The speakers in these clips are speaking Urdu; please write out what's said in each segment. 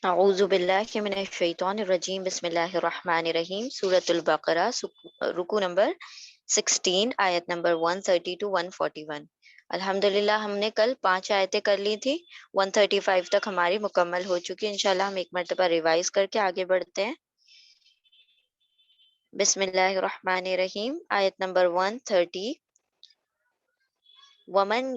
اعوذ باللہ من الشیطان الرجیم، بسم اللہ الرحمن الرحیم۔ سورۃ البقرہ، رکو نمبر 16، آیت نمبر 130 ٹو 141۔ الحمدللہ ہم نے کل 5 آیتیں کر لی تھی، 135 تک ہماری مکمل ہو چکی۔ انشاءاللہ ہم ایک مرتبہ ریوائز کر کے آگے بڑھتے ہیں۔ بسم اللہ الرحمن الرحیم، آیت نمبر 130۔ ومن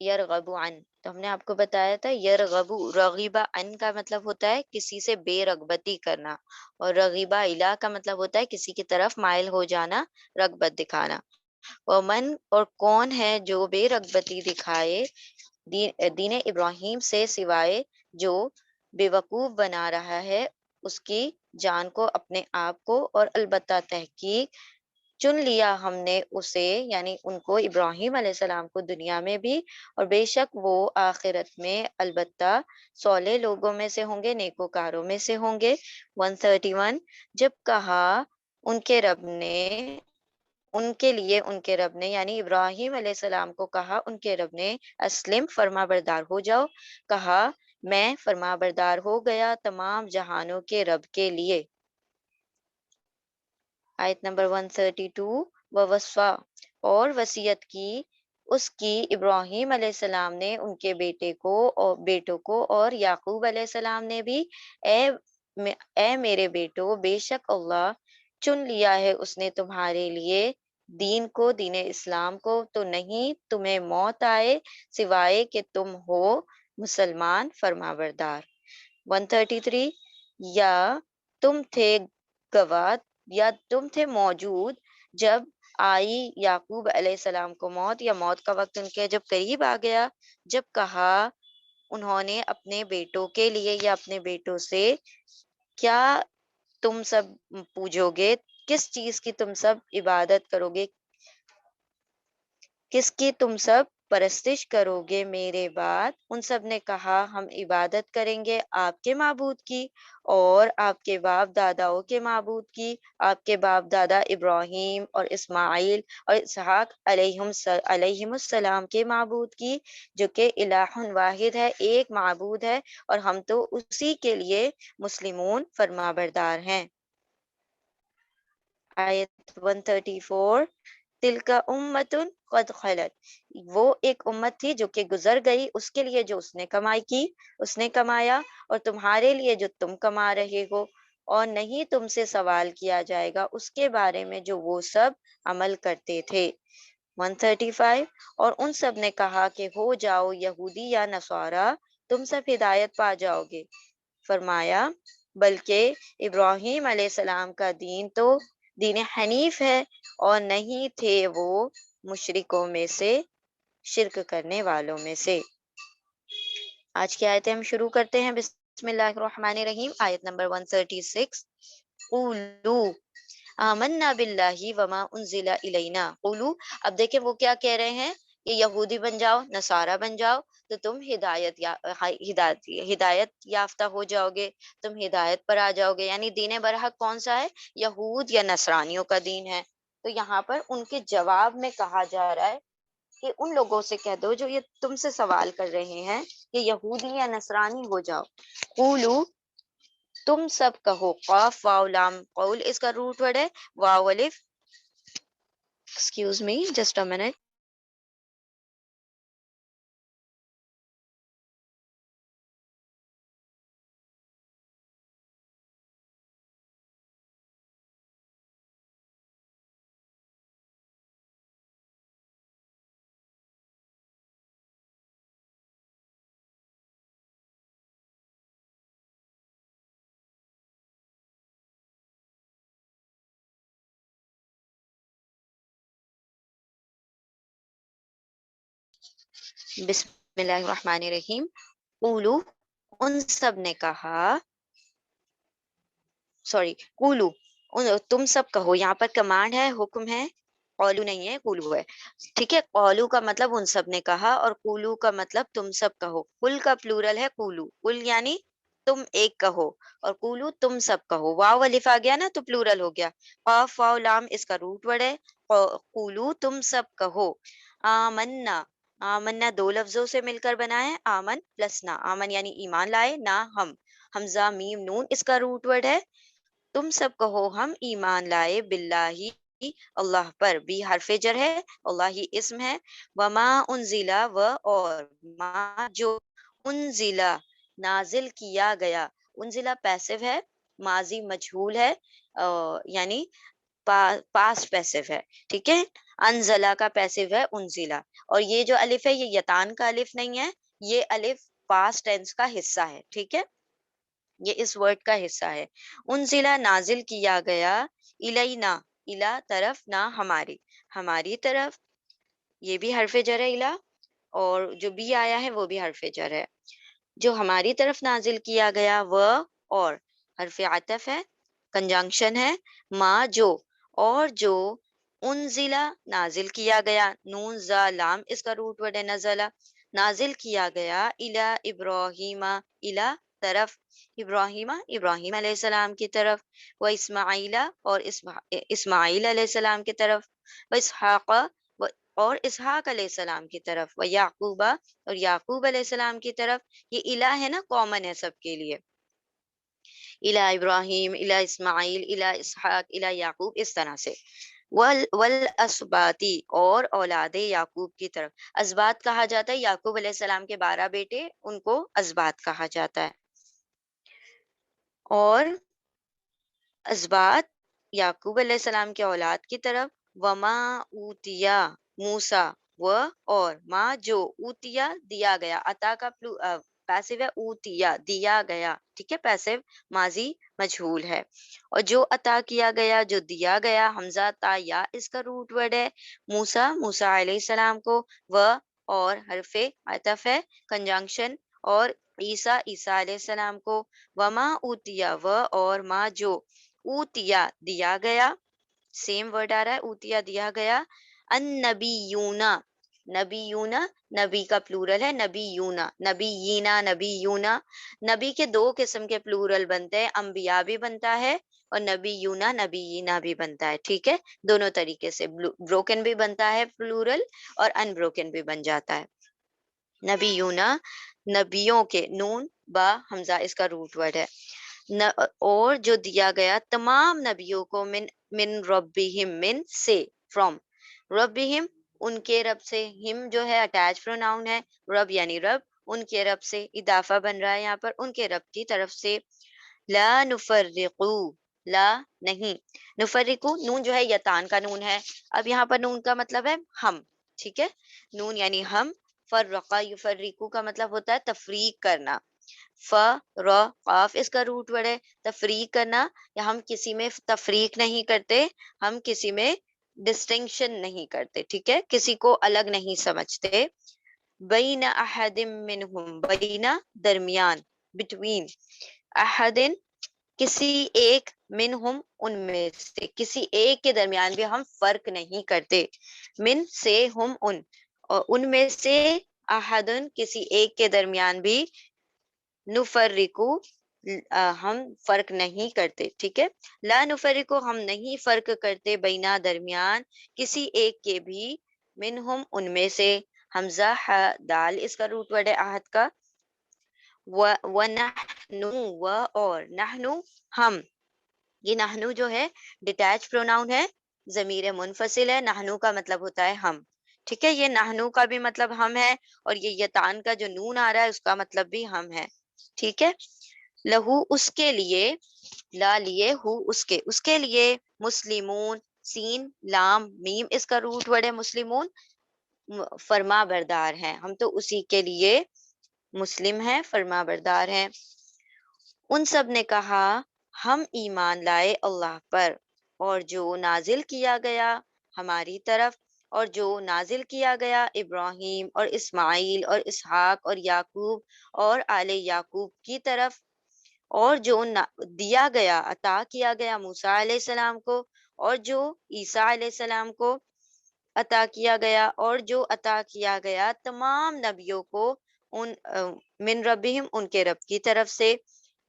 یرغب عن، تو ہم نے آپ کو بتایا تھا یرغب، رغیبہ ان کا مطلب ہوتا ہے کسی سے بے رغبتی کرنا، اور رغیبہ الا کا مطلب ہوتا ہے کسی کی طرف مائل ہو جانا، رغبت دکھانا۔ ومن، اور کون ہے جو بے رغبتی دکھائے دین ابراہیم سے، سوائے جو بے وقوف بنا رہا ہے اس کی جان کو، اپنے آپ کو، اور البتہ تحقیق چن لیا ہم نے اسے، یعنی ان کو، ابراہیم علیہ السلام کو، دنیا میں بھی، اور بے شک وہ آخرت میں البتہ صالح لوگوں میں سے ہوں گے، نیکوکاروں میں سے ہوں گے۔ 131۔ جب کہا ان کے رب نے، ان کے لیے ان کے رب نے، یعنی ابراہیم علیہ السلام کو کہا ان کے رب نے، اسلم، فرما بردار ہو جاؤ، کہا میں فرما بردار ہو گیا تمام جہانوں کے رب کے لیے۔ آیت نمبر 132۔ ووصا، اور وصیت کی اس کی ابراہیم علیہ السلام نے ان کے بیٹوں کو، اور یعقوب علیہ السلام نے بھی، اے میرے بیٹو، بے شک اللہ چن لیا ہے اس نے تمہارے لیے دین کو، دین اسلام کو، تو نہیں تمہیں موت آئے سوائے کہ تم ہو مسلمان فرما بردار۔ 133۔ یا تم تھے گواہ، یا تم تھے موجود جب آئی یعقوب علیہ السلام کو موت، یا موت کا وقت ان کے جب قریب آ گیا، جب کہا انہوں نے اپنے بیٹوں کے لیے یا اپنے بیٹوں سے، کیا تم سب پوجو گے، کس چیز کی تم سب عبادت کرو گے، کس کی تم سب پرستش کرو گے میرے بعد؟ ان سب نے کہا ہم عبادت کریں گے آپ کے معبود کی، اور آپ کے باپ داداؤں کے معبود کی، آپ کے باپ دادا ابراہیم اور اسماعیل اور اسحاق علیہم السلام کے معبود کی، جو کہ الہ واحد ہے، ایک معبود ہے، اور ہم تو اسی کے لیے مسلمون فرما بردار ہیں۔ آیت 134۔ تلک امت قد خلت، وہ ایک امت تھی جو کہ گزر گئی، اس کے لیے جو اس نے کمائی کی اس نے کمایا، اور تمہارے لیے جو تم کما رہے ہو، اور نہیں تم سے سوال کیا جائے گا اس کے بارے میں جو وہ سب عمل کرتے تھے۔ 135۔ اور ان سب نے کہا کہ ہو جاؤ یہودی یا نصارا، تم سب ہدایت پا جاؤ گے۔ فرمایا بلکہ ابراہیم علیہ السلام کا دین تو دین حنیف ہے، اور نہیں تھے وہ مشرکوں میں سے، شرک کرنے والوں میں سے۔ آج کی آیتیں ہم شروع کرتے ہیں۔ بسم اللہ الرحمن الرحیم، آیت نمبر 136۔ قولو آمنا باللہ وما انزل الینا، قولو، اب دیکھیں وہ کیا کہہ رہے ہیں کہ یہودی بن جاؤ، نصارہ بن جاؤ، تو تم ہدایت یافتہ ہو جاؤ گے، تم ہدایت پر آ جاؤ گے، یعنی دین برحق کون سا ہے؟ یہود یا نصرانیوں کا دین ہے۔ تو یہاں پر ان کے جواب میں کہا جا رہا ہے کہ ان لوگوں سے کہہ دو جو یہ تم سے سوال کر رہے ہیں کہ یہودی یا نصرانی ہو جاؤ۔ قولو، تم سب کہو، قاف واو لام قول اس کا روٹ ورڈ ہے، واو الف، excuse me just a minute. بسم اللہ الرحمن الرحیم۔ قولو، ان سب نے کہا، سوری، قولو، تم سب کہو، یہاں پر کمانڈ ہے، حکم ہے، قولو نہیں ہے، قولو ہے، ٹھیک ہے۔ قولو کا مطلب ان سب نے کہا، اور قولو کا مطلب تم سب کہو۔ قل کا پلورل ہے قولو، قل یعنی تم ایک کہو، اور قولو تم سب کہو، واو الف آ گیا نا تو پلورل ہو گیا۔ قاف واو لام اس کا روٹ ورڈ ہے، قولو تم سب کہو، آمنا، آمنا دو لفظوں سے مل کر بنا ہے، آمن پلس نا، آمن یعنی ایمان لائے، نہ ہم، حمزہ میم نون اس کا روٹ ورڈ ہے۔ تم سب کہو ہم ایمان لائے، باللہ اللہ پر، بھی حرف جر ہے، اللہ ہی اسم ہے، وما انزلہ و اور ما جو انزلہ نازل کیا گیا، انزلہ پیسو ہے، ماضی مجہول ہے، یعنی پاسٹ پیسو ہے، ٹھیک ہے۔ انزلہ کا پیسو ہے انزلہ، اور یہ جو الف ہے یہ یتان کا الف نہیں ہے، یہ الف پاسٹ ٹینس کا حصہ ہے، ٹھیک ہے، یہ اس ورڈ کا حصہ ہے۔ انزلہ نازل کیا گیا، الینا الا طرف، نہ ہماری، ہماری طرف، یہ بھی حرف جر ہے الا، اور جو بھی آیا ہے وہ بھی حرف جر ہے۔ جو ہماری طرف نازل کیا گیا، وہ اور حرف عطف ہے، کنجنکشن ہے، ما جو اور جو انزلہ نازل کیا گیا، نون زا لام اس کا روٹ ورڈ ہے نزلہ، نازل کیا گیا، الا ابراہیم الا طرف، ابراہیم ابراہیم علیہ السلام کی طرف، و اسماعیل اور اسماعیل علیہ السلام کی طرف، و اسحاق اور اسحاق علیہ السلام کی طرف، و یعقوبہ اور یعقوب علیہ السلام کی طرف، یہ الہ ہے نا، کامن ہے سب کے لیے، الہ ابراہیم، الہ اسماعیل، الہ اسحاق، الہ یعقوب، اس طرح سے، والاسباطی اور اولاد یعقوب کی طرف، اسباط کہا جاتا ہے یعقوب علیہ السلام کے 12 بیٹے، ان کو اسباط کہا جاتا ہے، اور اسباط یعقوب علیہ السلام کے اولاد کی طرف، وما اوتیا موسیٰ و اور ما جو اوتیا دیا گیا، عطا کا پیسو ہے اوتیا دیا گیا، ٹھیک ہے، پیسو ماضی مجہول ہے، اور جو عطا کیا گیا، جو دیا گیا، حمزہ تا یا اس کا روٹ ورڈ ہے، موسیٰ موسیٰ علیہ السلام کو، و اور حرف عطف ہے، کنجنکشن، اور عیسیٰ عیسیٰ علیہ السلام کو، وما اوتیا و اور ما جو اوتیا دیا گیا، سیم ورڈ آ رہا ہے، اوتیا دیا گیا، النبیون نبیون، نبی کا پلورل ہے نبیون، نبیینا نبیون، نبی کے 2 قسم کے پلورل بنتے ہیں، انبیاء بھی بنتا ہے اور نبیون نبیینا بھی بنتا ہے، ٹھیک ہے، دونوں طریقے سے بروکن بھی بنتا ہے پلورل اور ان بروکن بھی بن جاتا ہے، نبیون نبیوں کے، نون با حمزہ اس کا روٹ ورڈ ہے، اور جو دیا گیا تمام نبیوں کو، من ربہم من سے، فرام ربہم ان کے رب سے، ہم جو ہے اٹیچ پروناؤن ہے، رب یعنی رب، ان کے رب سے، اضافہ بن رہا ہے یہاں پر، ان کے رب کی طرف سے، لا نفرقو لا نہیں، نفرقو نون جو ہے یتان کا نون ہے، اب یہاں پر نون کا مطلب ہے ہم، ٹھیک ہے، نون یعنی ہم، فرقہ یفرقو کا مطلب ہوتا ہے تفریق کرنا، قاف اس کا روٹ ورڈ ہے، تفریق کرنا، یا ہم کسی میں تفریق نہیں کرتے، ہم کسی میں ڈسٹنکشن نہیں کرتے، ٹھیک ہے، کسی کو الگ نہیں سمجھتے، بین احد منہم، بین درمیان، بٹوین، احدن کسی ایک، منہم ان میں سے، کسی ایک کے درمیان بھی ہم فرق نہیں کرتے، من سے ہم ان، اور ان میں سے، احدن کسی ایک کے درمیان بھی، نفرقو ہم فرق نہیں کرتے، ٹھیک ہے، لا نفرقو ہم نہیں فرق کرتے، بینا درمیان، کسی ایک کے بھی، منہم ان میں سے، حمزہ دال اس کا روٹ ورڈ ہے عہد کا، وَنَحْنُ اور نحنو ہم، یہ نحنو جو ہے ڈیٹیچ پروناؤن ہے، ضمیر منفصل ہے، نحنو کا مطلب ہوتا ہے ہم، ٹھیک ہے، یہ نحنو کا بھی مطلب ہم ہے، اور یہ یتان کا جو نون آ رہا ہے اس کا مطلب بھی ہم ہے، ٹھیک ہے، لہو اس کے لیے، لا لیے، ہو اس کے لیے، مسلمون، سین لام میم اس کا روٹ ورڈ ہے مسلمون، فرما بردار ہیں، ہم تو اسی کے لیے مسلم ہیں، فرما بردار ہیں، ان سب نے کہا ہم ایمان لائے اللہ پر، اور جو نازل کیا گیا ہماری طرف، اور جو نازل کیا گیا ابراہیم اور اسماعیل اور اسحاق اور یعقوب اور آل یعقوب کی طرف، اور جو دیا گیا عطا کیا گیا موسیٰ علیہ السلام کو، اور جو عیسیٰ علیہ السلام کو عطا کیا گیا، اور جو عطا کیا گیا تمام نبیوں کو، ان من ربہم ان کے رب کی طرف سے،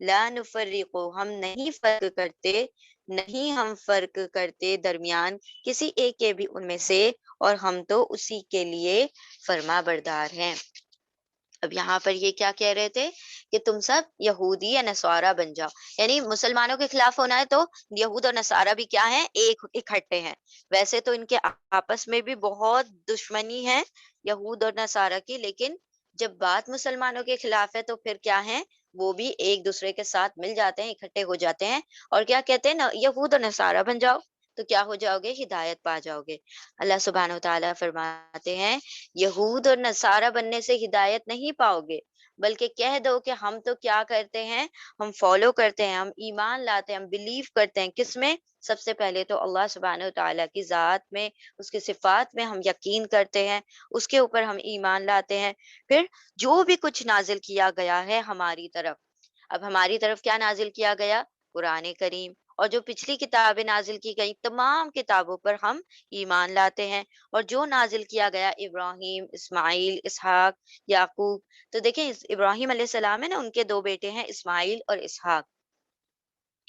لا نفرقو ہم نہیں فرق کرتے، نہیں ہم فرق کرتے درمیان کسی ایک کے بھی ان میں سے، اور ہم تو اسی کے لیے فرما بردار ہیں۔ اب یہاں پر یہ کیا کہہ رہے تھے کہ تم سب یہودی یا نصارہ بن جاؤ، یعنی مسلمانوں کے خلاف ہونا ہے تو یہود اور نصارہ بھی کیا ہیں، ایک اکٹھے ہیں۔ ویسے تو ان کے آپس میں بھی بہت دشمنی ہے یہود اور نصارہ کی، لیکن جب بات مسلمانوں کے خلاف ہے تو پھر کیا ہے، وہ بھی ایک دوسرے کے ساتھ مل جاتے ہیں، اکٹھے ہو جاتے ہیں، اور کیا کہتے ہیں نا، یہود اور نصارہ بن جاؤ تو کیا ہو جاؤ گے، ہدایت پا جاؤ گے۔ اللہ سبحانہ و تعالیٰ فرماتے ہیں یہود اور نصارہ بننے سے ہدایت نہیں پاؤ گے، بلکہ کہہ دو کہ ہم تو کیا کرتے ہیں، ہم فالو کرتے ہیں، ہم ایمان لاتے ہیں، ہم بلیو کرتے ہیں کس میں، سب سے پہلے تو اللہ سبحانہ و تعالیٰ کی ذات میں، اس کی صفات میں ہم یقین کرتے ہیں، اس کے اوپر ہم ایمان لاتے ہیں۔ پھر جو بھی کچھ نازل کیا گیا ہے ہماری طرف، اب ہماری طرف کیا نازل کیا گیا، قرآن کریم، اور جو پچھلی کتابیں نازل کی گئی تمام کتابوں پر ہم ایمان لاتے ہیں، اور جو نازل کیا گیا ابراہیم، اسماعیل، اسحاق، یعقوب، تو دیکھیں ابراہیم علیہ السلام ہے نا، ان کے دو بیٹے ہیں اسماعیل اور اسحاق۔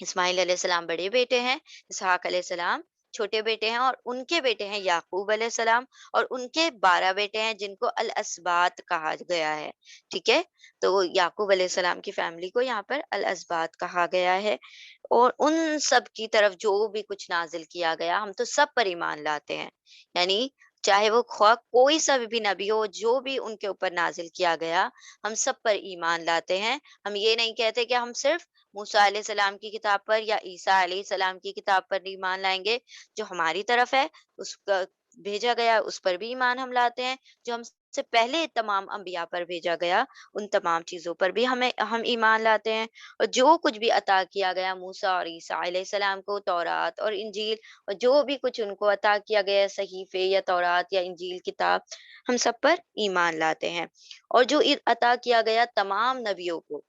اسماعیل علیہ السلام بڑے بیٹے ہیں، اسحاق علیہ السلام چھوٹے بیٹے ہیں، اور ان کے بیٹے ہیں یعقوب علیہ السلام، اور ان کے 12 بیٹے ہیں جن کو الاسباط کہا گیا ہے، ٹھیک ہے۔ تو یعقوب علیہ السلام کی فیملی کو یہاں پر الاسباط کہا گیا ہے، اور ان سب کی طرف جو بھی کچھ نازل کیا گیا ہم تو سب پر ایمان لاتے ہیں، یعنی چاہے وہ خواہ کوئی سا بھی نبی ہو، جو بھی ان کے اوپر نازل کیا گیا ہم سب پر ایمان لاتے ہیں۔ ہم یہ نہیں کہتے کہ ہم صرف موسیٰ علیہ السلام کی کتاب پر یا عیسیٰ علیہ السلام کی کتاب پر ایمان لائیں گے، جو ہماری طرف ہے اس کا بھیجا گیا اس پر بھی ایمان ہم لاتے ہیں، جو ہم سے پہلے تمام انبیاء پر بھیجا گیا ان تمام چیزوں پر بھی ہم ایمان لاتے ہیں، اور جو کچھ بھی عطا کیا گیا موسیٰ اور عیسیٰ علیہ السلام کو، تورات اور انجیل، اور جو بھی کچھ ان کو عطا کیا گیا ہے، صحیفے یا تورات یا انجیل کتاب، ہم سب پر ایمان لاتے ہیں، اور جو عطا کیا گیا تمام نبیوں کو،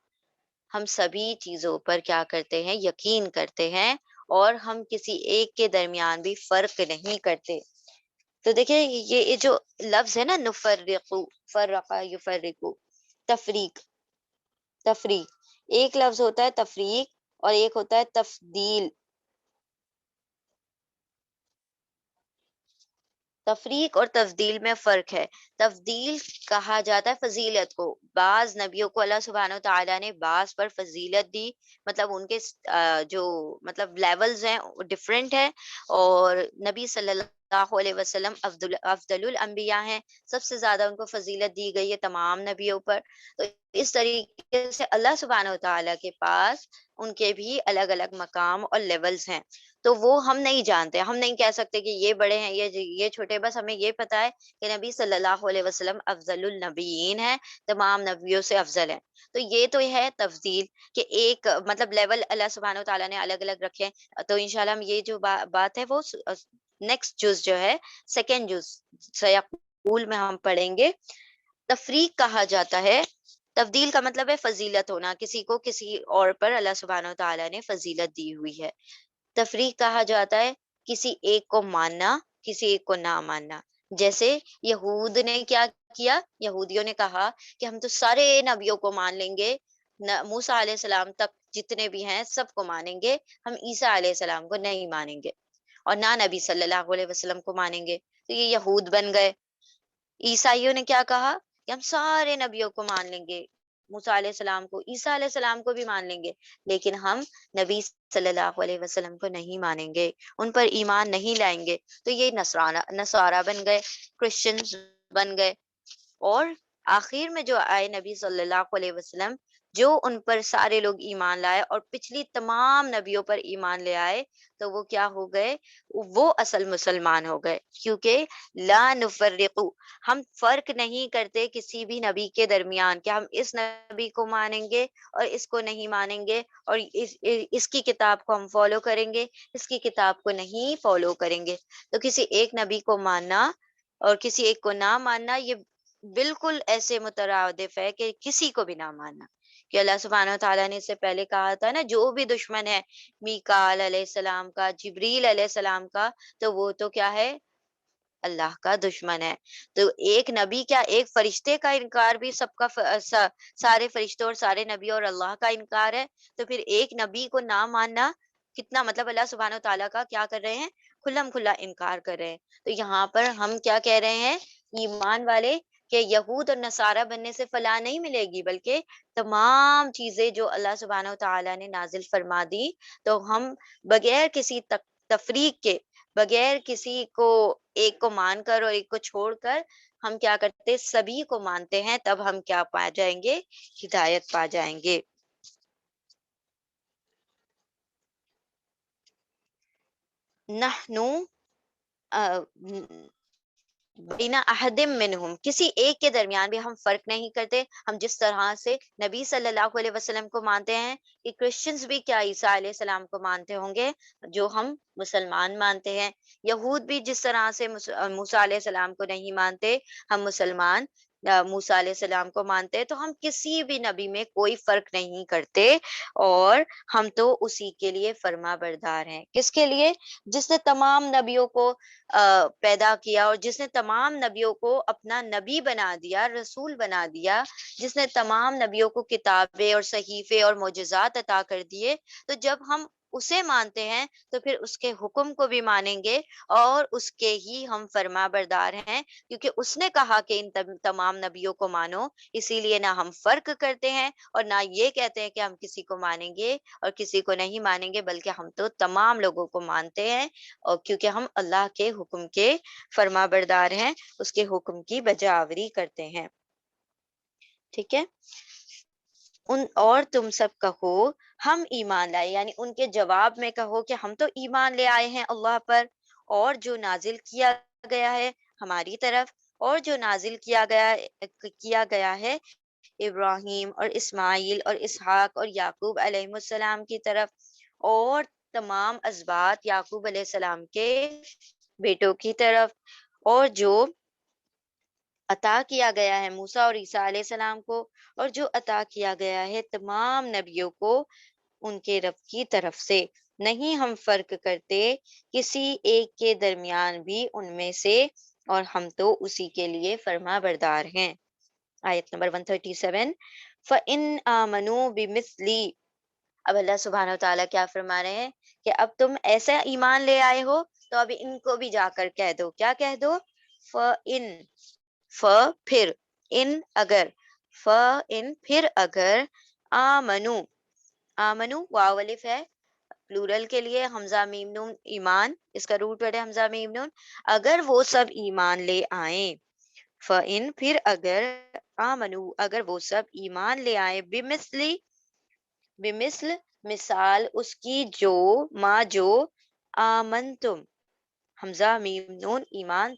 ہم سبھی چیزوں پر کیا کرتے ہیں، یقین کرتے ہیں، اور ہم کسی ایک کے درمیان بھی فرق نہیں کرتے۔ تو دیکھیں یہ جو لفظ ہے نا، نفرقو، فرقہ یفرقو، تفریق، تفریق، ایک لفظ ہوتا ہے تفریق اور ایک ہوتا ہے تفضیل۔ تفریق اور تفضیل میں فرق ہے۔ تفضیل کہا جاتا ہے فضیلت کو، بعض نبیوں کو اللہ سبحانہ و تعالیٰ نے بعض پر فضیلت دی، مطلب ان کے جو مطلب لیولز ہیں وہ ڈفرینٹ ہے، اور نبی صلی اللہ علیہ وسلم افضل الانبیاء ہیں، سب سے زیادہ ان کو فضیلت دی گئی ہے تمام نبیوں پر۔ تو اس طریقے سے اللہ سبحانہ و تعالیٰ کے پاس ان کے بھی الگ الگ مقام اور لیولز ہیں، تو وہ ہم نہیں جانتے، ہم نہیں کہہ سکتے کہ یہ بڑے ہیں یہ چھوٹے، بس ہمیں یہ پتا ہے کہ نبی صلی اللہ علیہ وسلم افضل النبیین ہیں، تمام نبیوں سے افضل ہیں۔ تو یہ ہے تفضیل، کہ ایک مطلب لیول اللہ سبحانہ و تعالیٰ نے الگ الگ رکھے ہیں۔ تو انشاءاللہ ہم یہ جو بات ہے وہ نیکسٹ جز جو ہے، سیکنڈ جز سیقول میں ہم پڑھیں گے۔ تفریق کہا جاتا ہے، تفضیل کا مطلب ہے فضیلت ہونا، کسی کو کسی اور پر اللہ سبحانہ و تعالیٰ نے فضیلت دی ہوئی ہے۔ تفریق کہا جاتا ہے کسی ایک کو ماننا، کسی ایک کو نہ ماننا۔ جیسے یہود نے کیا کیا، یہودیوں نے کہا کہ ہم تو سارے نبیوں کو مان لیں گے، موسیٰ علیہ السلام تک جتنے بھی ہیں سب کو مانیں گے، ہم عیسیٰ علیہ السلام کو نہیں مانیں گے، اور نہ نبی صلی اللہ علیہ وسلم کو مانیں گے، تو یہ یہود بن گئے۔ عیسائیوں نے کیا کہا کہ ہم سارے نبیوں کو مان لیں گے، موسیٰ علیہ السلام کو، عیسیٰ علیہ السلام کو بھی مان لیں گے، لیکن ہم نبی صلی اللہ علیہ وسلم کو نہیں مانیں گے، ان پر ایمان نہیں لائیں گے، تو یہ نصارہ بن گئے، کرسچنز بن گئے۔ اور آخر میں جو آئے نبی صلی اللہ علیہ وسلم، جو ان پر سارے لوگ ایمان لائے اور پچھلی تمام نبیوں پر ایمان لے آئے، تو وہ کیا ہو گئے، وہ اصل مسلمان ہو گئے، کیونکہ لا نفرق، ہم فرق نہیں کرتے کسی بھی نبی کے درمیان کہ ہم اس نبی کو مانیں گے اور اس کو نہیں مانیں گے، اور اس کی کتاب کو ہم فالو کریں گے، اس کی کتاب کو نہیں فالو کریں گے۔ تو کسی ایک نبی کو ماننا اور کسی ایک کو نہ ماننا، یہ بالکل ایسے مترادف ہے کہ کسی کو بھی نہ ماننا، کہ اللہ سبحانہ و تعالیٰ نے اس سے پہلے کہا تھا نا، جو بھی دشمن ہے میکال علیہ السلام کا، جبریل علیہ السلام کا، تو وہ تو کیا ہے، اللہ کا دشمن ہے۔ تو ایک نبی کیا، ایک فرشتے کا انکار بھی سب کا سارے فرشتوں اور سارے نبی اور اللہ کا انکار ہے، تو پھر ایک نبی کو نہ ماننا کتنا، مطلب اللہ سبحانہ و تعالیٰ کا کیا کر رہے ہیں، کھلم کھلا انکار کر رہے ہیں۔ تو یہاں پر ہم کیا کہہ رہے ہیں، ایمان والے، کہ یہود اور نصارہ بننے سے فلاح نہیں ملے گی، بلکہ تمام چیزیں جو اللہ سبحانہ و تعالیٰ نے نازل فرما دی، تو ہم بغیر کسی تفریق کے، بغیر کسی کو ایک کو مان کر اور ایک کو چھوڑ کر، ہم کیا کرتے، سبھی کو مانتے ہیں، تب ہم کیا پا جائیں گے، ہدایت پا جائیں گے۔ نحنو بینا احدم منہم، کسی ایک کے درمیان بھی ہم فرق نہیں کرتے۔ ہم جس طرح سے نبی صلی اللہ علیہ وسلم کو مانتے ہیں، کہ کرسچنز بھی کیا عیسیٰ علیہ السلام کو مانتے ہوں گے، جو ہم مسلمان مانتے ہیں۔ یہود بھی جس طرح سے موسیٰ علیہ السلام کو نہیں مانتے، ہم مسلمان موسیٰ علیہ السلام کو مانتے ہیں۔ تو ہم کسی بھی نبی میں کوئی فرق نہیں کرتے، اور ہم تو اسی کے لیے فرما بردار ہیں۔ کس کے لیے؟ جس نے تمام نبیوں کو پیدا کیا، اور جس نے تمام نبیوں کو اپنا نبی بنا دیا، رسول بنا دیا، جس نے تمام نبیوں کو کتابیں اور صحیفے اور معجزات عطا کر دیے۔ تو جب ہم اسے مانتے ہیں، تو پھر اس کے حکم کو بھی مانیں گے، اور اس کے ہی ہم فرما بردار ہیں، کیونکہ اس نے کہا کہ ان تمام نبیوں کو مانو۔ اسی لیے نہ ہم فرق کرتے ہیں، اور نہ یہ کہتے ہیں کہ ہم کسی کو مانیں گے اور کسی کو نہیں مانیں گے، بلکہ ہم تو تمام لوگوں کو مانتے ہیں، اور کیونکہ ہم اللہ کے حکم کے فرما بردار ہیں، اس کے حکم کی بجا آوری کرتے ہیں۔ ٹھیک ہے، اور تم سب کہو ہم ایمان لائے، یعنی ان کے جواب میں کہو کہ ہم تو ایمان لے آئے ہیں اللہ پر، اور جو نازل کیا گیا ہے ہماری طرف، اور جو نازل کیا گیا ہے ابراہیم اور اسماعیل اور اسحاق اور یعقوب علیہ السلام کی طرف، اور تمام اسباط یعقوب علیہ السلام کے بیٹوں کی طرف، اور جو عطا کیا گیا ہے موسیٰ اور عیسیٰ علیہ السلام کو، اور جو عطا کیا گیا ہے تمام نبیوں کو ان کے رب کی طرف سے۔ نہیں ہم فرق کرتے کسی ایک کے درمیان بھی ان میں سے، اور ہم تو اسی کے لیے فرما بردار ہیں۔ آیت نمبر 137، فَإِنْ آمَنُوا بِمِثْلِ، اب اللہ سبحانہ و تعالیٰ کیا فرما رہے ہیں، کہ اب تم ایسا ایمان لے آئے ہو، تو اب ان کو بھی جا کر کہہ دو، کیا کہہ دو، فَإِن، پھر، ان اگر، پھر اگر، آمنو، واو الف ہے پلورل کے لیے، حمزہ میم نون ایمان، اس کا روٹ ورڈ ہے حمزہ میم نون، اگر وہ سب ایمان لے آئیں، فَإِن، پھر اگر، آمنو، اگر وہ سب ایمان لے آئیں، بمثل، مثال اس کی، جو آمن تم، حمزہ میم نون ایمان،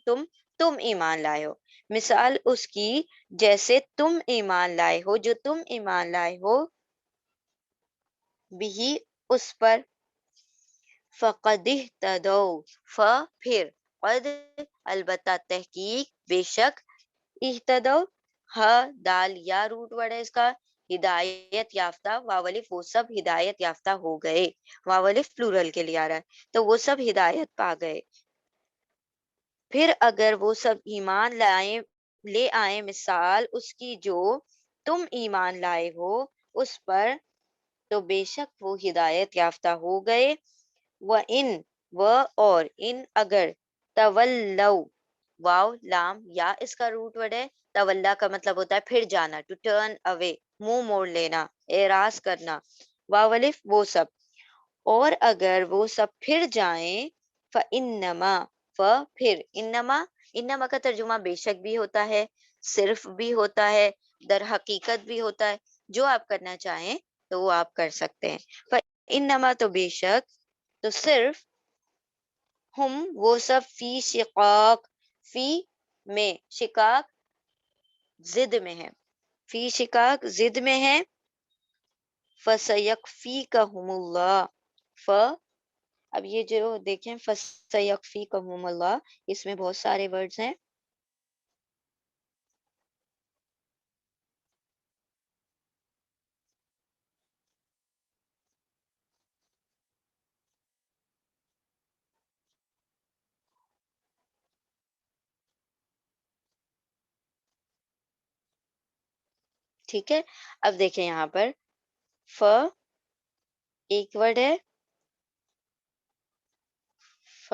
تم ایمان لائے ہو، مثال اس کی جیسے تم ایمان لائے ہو، جو تم ایمان لائے ہو، بھی اس پر، فقد اہتدوا، پھر، قد، البتہ، تحقیق، بے شک، اہتدوا، دال یا روٹ ورڈ ہے اس کا، ہدایت یافتہ، واولف، وہ سب ہدایت یافتہ ہو گئے، واولف پلورل کے لیے آ رہا ہے، تو وہ سب ہدایت پا گئے۔ پھر اگر وہ سب ایمان لے آئیں، مثال اس کی جو تم ایمان لائے ہو اس پر، تو بے شک وہ ہدایت یافتہ ہو گئے۔ وَإِن، اور ان اگر، تولوا، واو لام یا اس کا روٹ ورڈ ہے، تولا کا مطلب ہوتا ہے پھر جانا، ٹو ٹرن اوے، منہ موڑ لینا، اعراض کرنا، واولف، وہ سب، اور اگر وہ سب پھر جائیں، فَإِنَّمَا، پھر، انما کا ترجمہ بے شک بھی ہوتا ہے، صرف بھی ہوتا ہے، در حقیقت بھی ہوتا ہے، جو آپ کرنا چاہیں تو وہ آپ کر سکتے ہیں۔ فَإِنَّمَا، تو بے شک، تو صرف، ہم، وہ سب، فی شقاق، فی میں، شقاق ضد میں ہے، فی شقاق ضد میں ہے، فَسَيَكْفِيكَهُمُ اللَّهُ، اب یہ جو دیکھیں فَسَيَكْفِيكَهُمُ اللَّهُ، اس میں بہت سارے ورڈز ہیں۔ ٹھیک ہے، اب دیکھیں یہاں پر، ف ایک ورڈ ہے، ف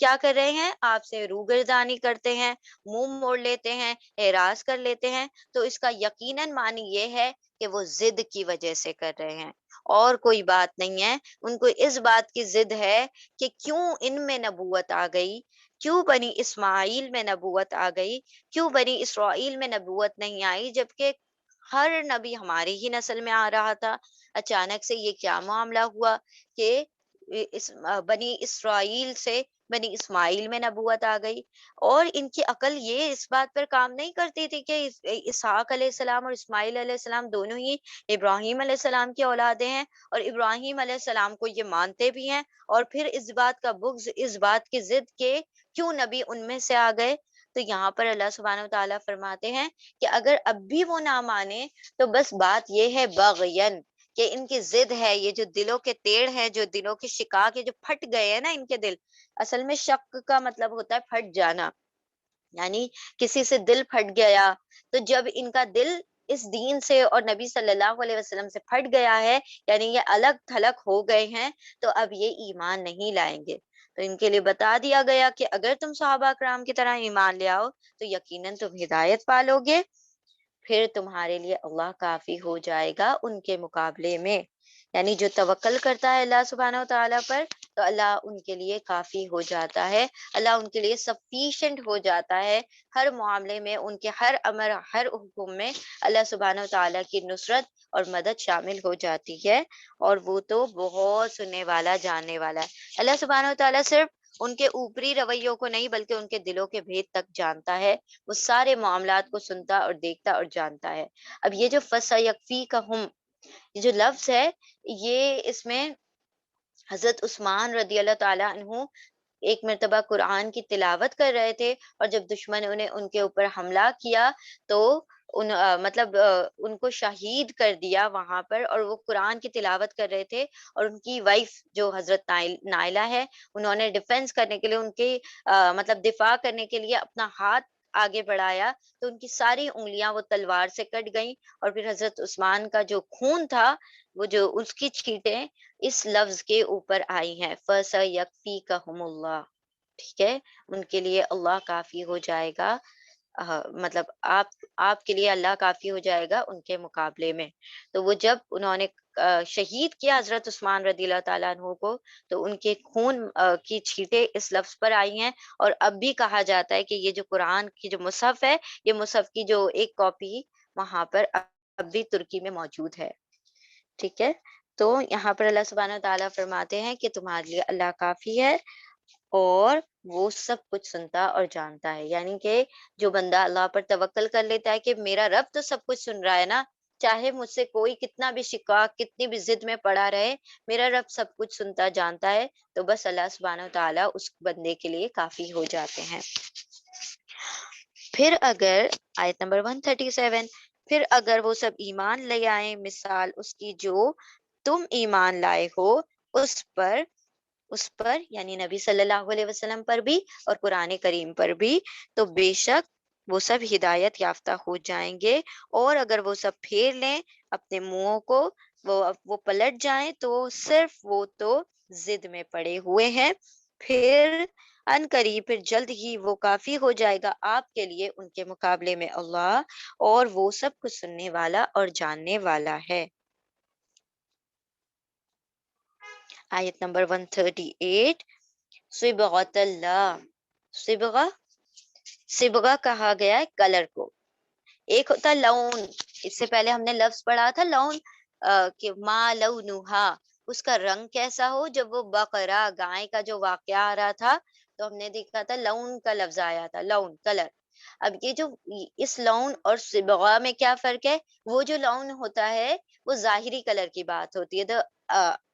کیا کر رہے ہیں؟ آپ سے روگردانی کرتے ہیں، منہ موڑ لیتے ہیں، اعراض کر لیتے ہیں، تو اس کا یقیناً معنی یہ ہے کہ وہ ضد کی وجہ سے کر رہے ہیں، اور کوئی بات نہیں ہے۔ ان کو اس بات کی ضد ہے کہ کیوں ان میں نبوت آ گئی، کیوں بنی اسماعیل میں نبوت آ گئی، کیوں بنی اسرائیل میں نبوت نہیں آئی، جبکہ ہر نبی ہماری ہی نسل میں آ رہا تھا۔ اچانک سے یہ کیا معاملہ ہوا کہ بنی اسرائیل سے بنی اسماعیل میں نبوت آ گئی؟ اور ان کی عقل یہ اس بات پر کام نہیں کرتی تھی کہ اسحاق علیہ السلام اور اسماعیل علیہ السلام دونوں ہی ابراہیم علیہ السلام کی اولادیں ہیں، اور ابراہیم علیہ السلام کو یہ مانتے بھی ہیں، اور پھر اس بات کا بغض، اس بات کی ضد کہ کیوں نبی ان میں سے آ گئے؟ تو یہاں پر اللہ سبحانہ و تعالیٰ فرماتے ہیں کہ اگر اب بھی وہ نہ مانے تو بس بات یہ ہے بغین، کہ ان کی ضد ہے، یہ جو دلوں کے تیڑ ہیں، جو دلوں کے شقاق ہے، جو پھٹ گئے ہیں نا ان کے دل۔ اصل میں شق کا مطلب ہوتا ہے پھٹ جانا، یعنی کسی سے دل پھٹ گیا، تو جب ان کا دل اس دین سے اور نبی صلی اللہ علیہ وسلم سے پھٹ گیا ہے، یعنی یہ الگ تھلگ ہو گئے ہیں، تو اب یہ ایمان نہیں لائیں گے۔ تو ان کے لیے بتا دیا گیا کہ اگر تم صحابہ کرام کی طرح ایمان لے آؤ تو یقیناً تم ہدایت پالو گے، پھر تمہارے لیے اللہ کافی ہو جائے گا ان کے مقابلے میں۔ یعنی جو توکل کرتا ہے اللہ سبحانہ و تعالیٰ پر، تو اللہ ان کے لیے کافی ہو جاتا ہے، اللہ ان کے لیے سفیشینٹ ہو جاتا ہے۔ ہر معاملے میں، ان کے ہر امر، ہر حکم میں اللہ سبحانہ و تعالیٰ کی نصرت اور مدد شامل ہو جاتی ہے، اور وہ تو بہت سننے والا، جاننے والا ہے۔ اللہ سبحانہ و تعالیٰ صرف ان کے اوپری رویوں کو نہیں بلکہ ان کے دلوں کے بھید تک جانتا ہے، وہ سارے معاملات کو سنتا اور دیکھتا اور جانتا ہے۔ اب یہ جو فَسَيَكْفِيكَهُمْ، یہ جو لفظ ہے، یہ اس میں حضرت عثمان رضی اللہ تعالیٰ عنہ ایک مرتبہ قرآن کی تلاوت کر رہے تھے، اور جب دشمنوں نے ان کے اوپر حملہ کیا تو ان کو شہید کر دیا وہاں پر، اور وہ قرآن کی تلاوت کر رہے تھے، اور ان کی وائف جو حضرت نائلہ ہے، انہوں نے ڈیفینس کرنے کے لیے، ان کی دفاع کرنے کے لیے اپنا ہاتھ آگے بڑھایا، تو ان کی ساری انگلیاں وہ تلوار سے کٹ گئیں، اور پھر حضرت عثمان کا جو خون تھا، وہ جو اس کی چھینٹیں اس لفظ کے اوپر آئی ہیں، فَسَيَكْفِيكَهُمُ اللَّهُ، ٹھیک ہے، ان کے لیے اللہ کافی ہو جائے گا، مطلب آپ کے لیے اللہ کافی ہو جائے گا ان کے مقابلے میں۔ تو وہ جب انہوں نے شہید کیا حضرت عثمان رضی اللہ تعالیٰ عنہ کو، تو ان کے خون کی چھینٹیں اس لفظ پر آئی ہیں، اور اب بھی کہا جاتا ہے کہ یہ جو قرآن کی جو مصحف ہے، یہ مصحف کی جو ایک کاپی وہاں پر اب بھی ترکی میں موجود ہے، ٹھیک ہے۔ تو یہاں پر اللہ سبحانہ تعالیٰ فرماتے ہیں کہ تمہارے لیے اللہ کافی ہے، اور وہ سب کچھ سنتا اور جانتا ہے۔ یعنی کہ جو بندہ اللہ پر توکل کر لیتا ہے کہ میرا رب تو سب کچھ سن رہا ہے نا، چاہے مجھ سے کوئی کتنا بھی شقاق، کتنی بھی ضد میں پڑا رہے، میرا رب سب کچھ سنتا جانتا ہے، تو بس اللہ سبحانہ تعالیٰ اس بندے کے لیے کافی ہو جاتے ہیں۔ پھر اگر آیت نمبر 137، پھر اگر وہ سب ایمان لے آئیں مثال اس کی جو تم ایمان لائے ہو، اس پر یعنی نبی صلی اللہ علیہ وسلم پر بھی اور قرآن کریم پر بھی، تو بے شک وہ سب ہدایت یافتہ ہو جائیں گے، اور اگر وہ سب پھیر لیں اپنے منہوں کو، وہ پلٹ جائیں، تو صرف وہ تو ضد میں پڑے ہوئے ہیں، پھر ان قریب، پھر جلد ہی وہ کافی ہو جائے گا آپ کے لیے ان کے مقابلے میں اللہ، اور وہ سب کچھ سننے والا اور جاننے والا ہے۔ آیت نمبر 138، صبغۃ اللہ، صبغہ، صبغہ کہا گیا ہے کلر کو۔ ایک ہوتا ہے لون، اس سے پہلے ہم نے لفظ پڑھا تھا لون، کہ ما لونہا، اس کا رنگ کیسا ہو۔ جب وہ بقرہ، گائے کا جو واقعہ آ رہا تھا، تو ہم نے دیکھا تھا لون کا لفظ آیا تھا، لون کلر۔ اب یہ جو اس لون اور صبغہ میں کیا فرق ہے؟ وہ جو لون ہوتا ہے وہ ظاہری کلر کی بات ہوتی ہے،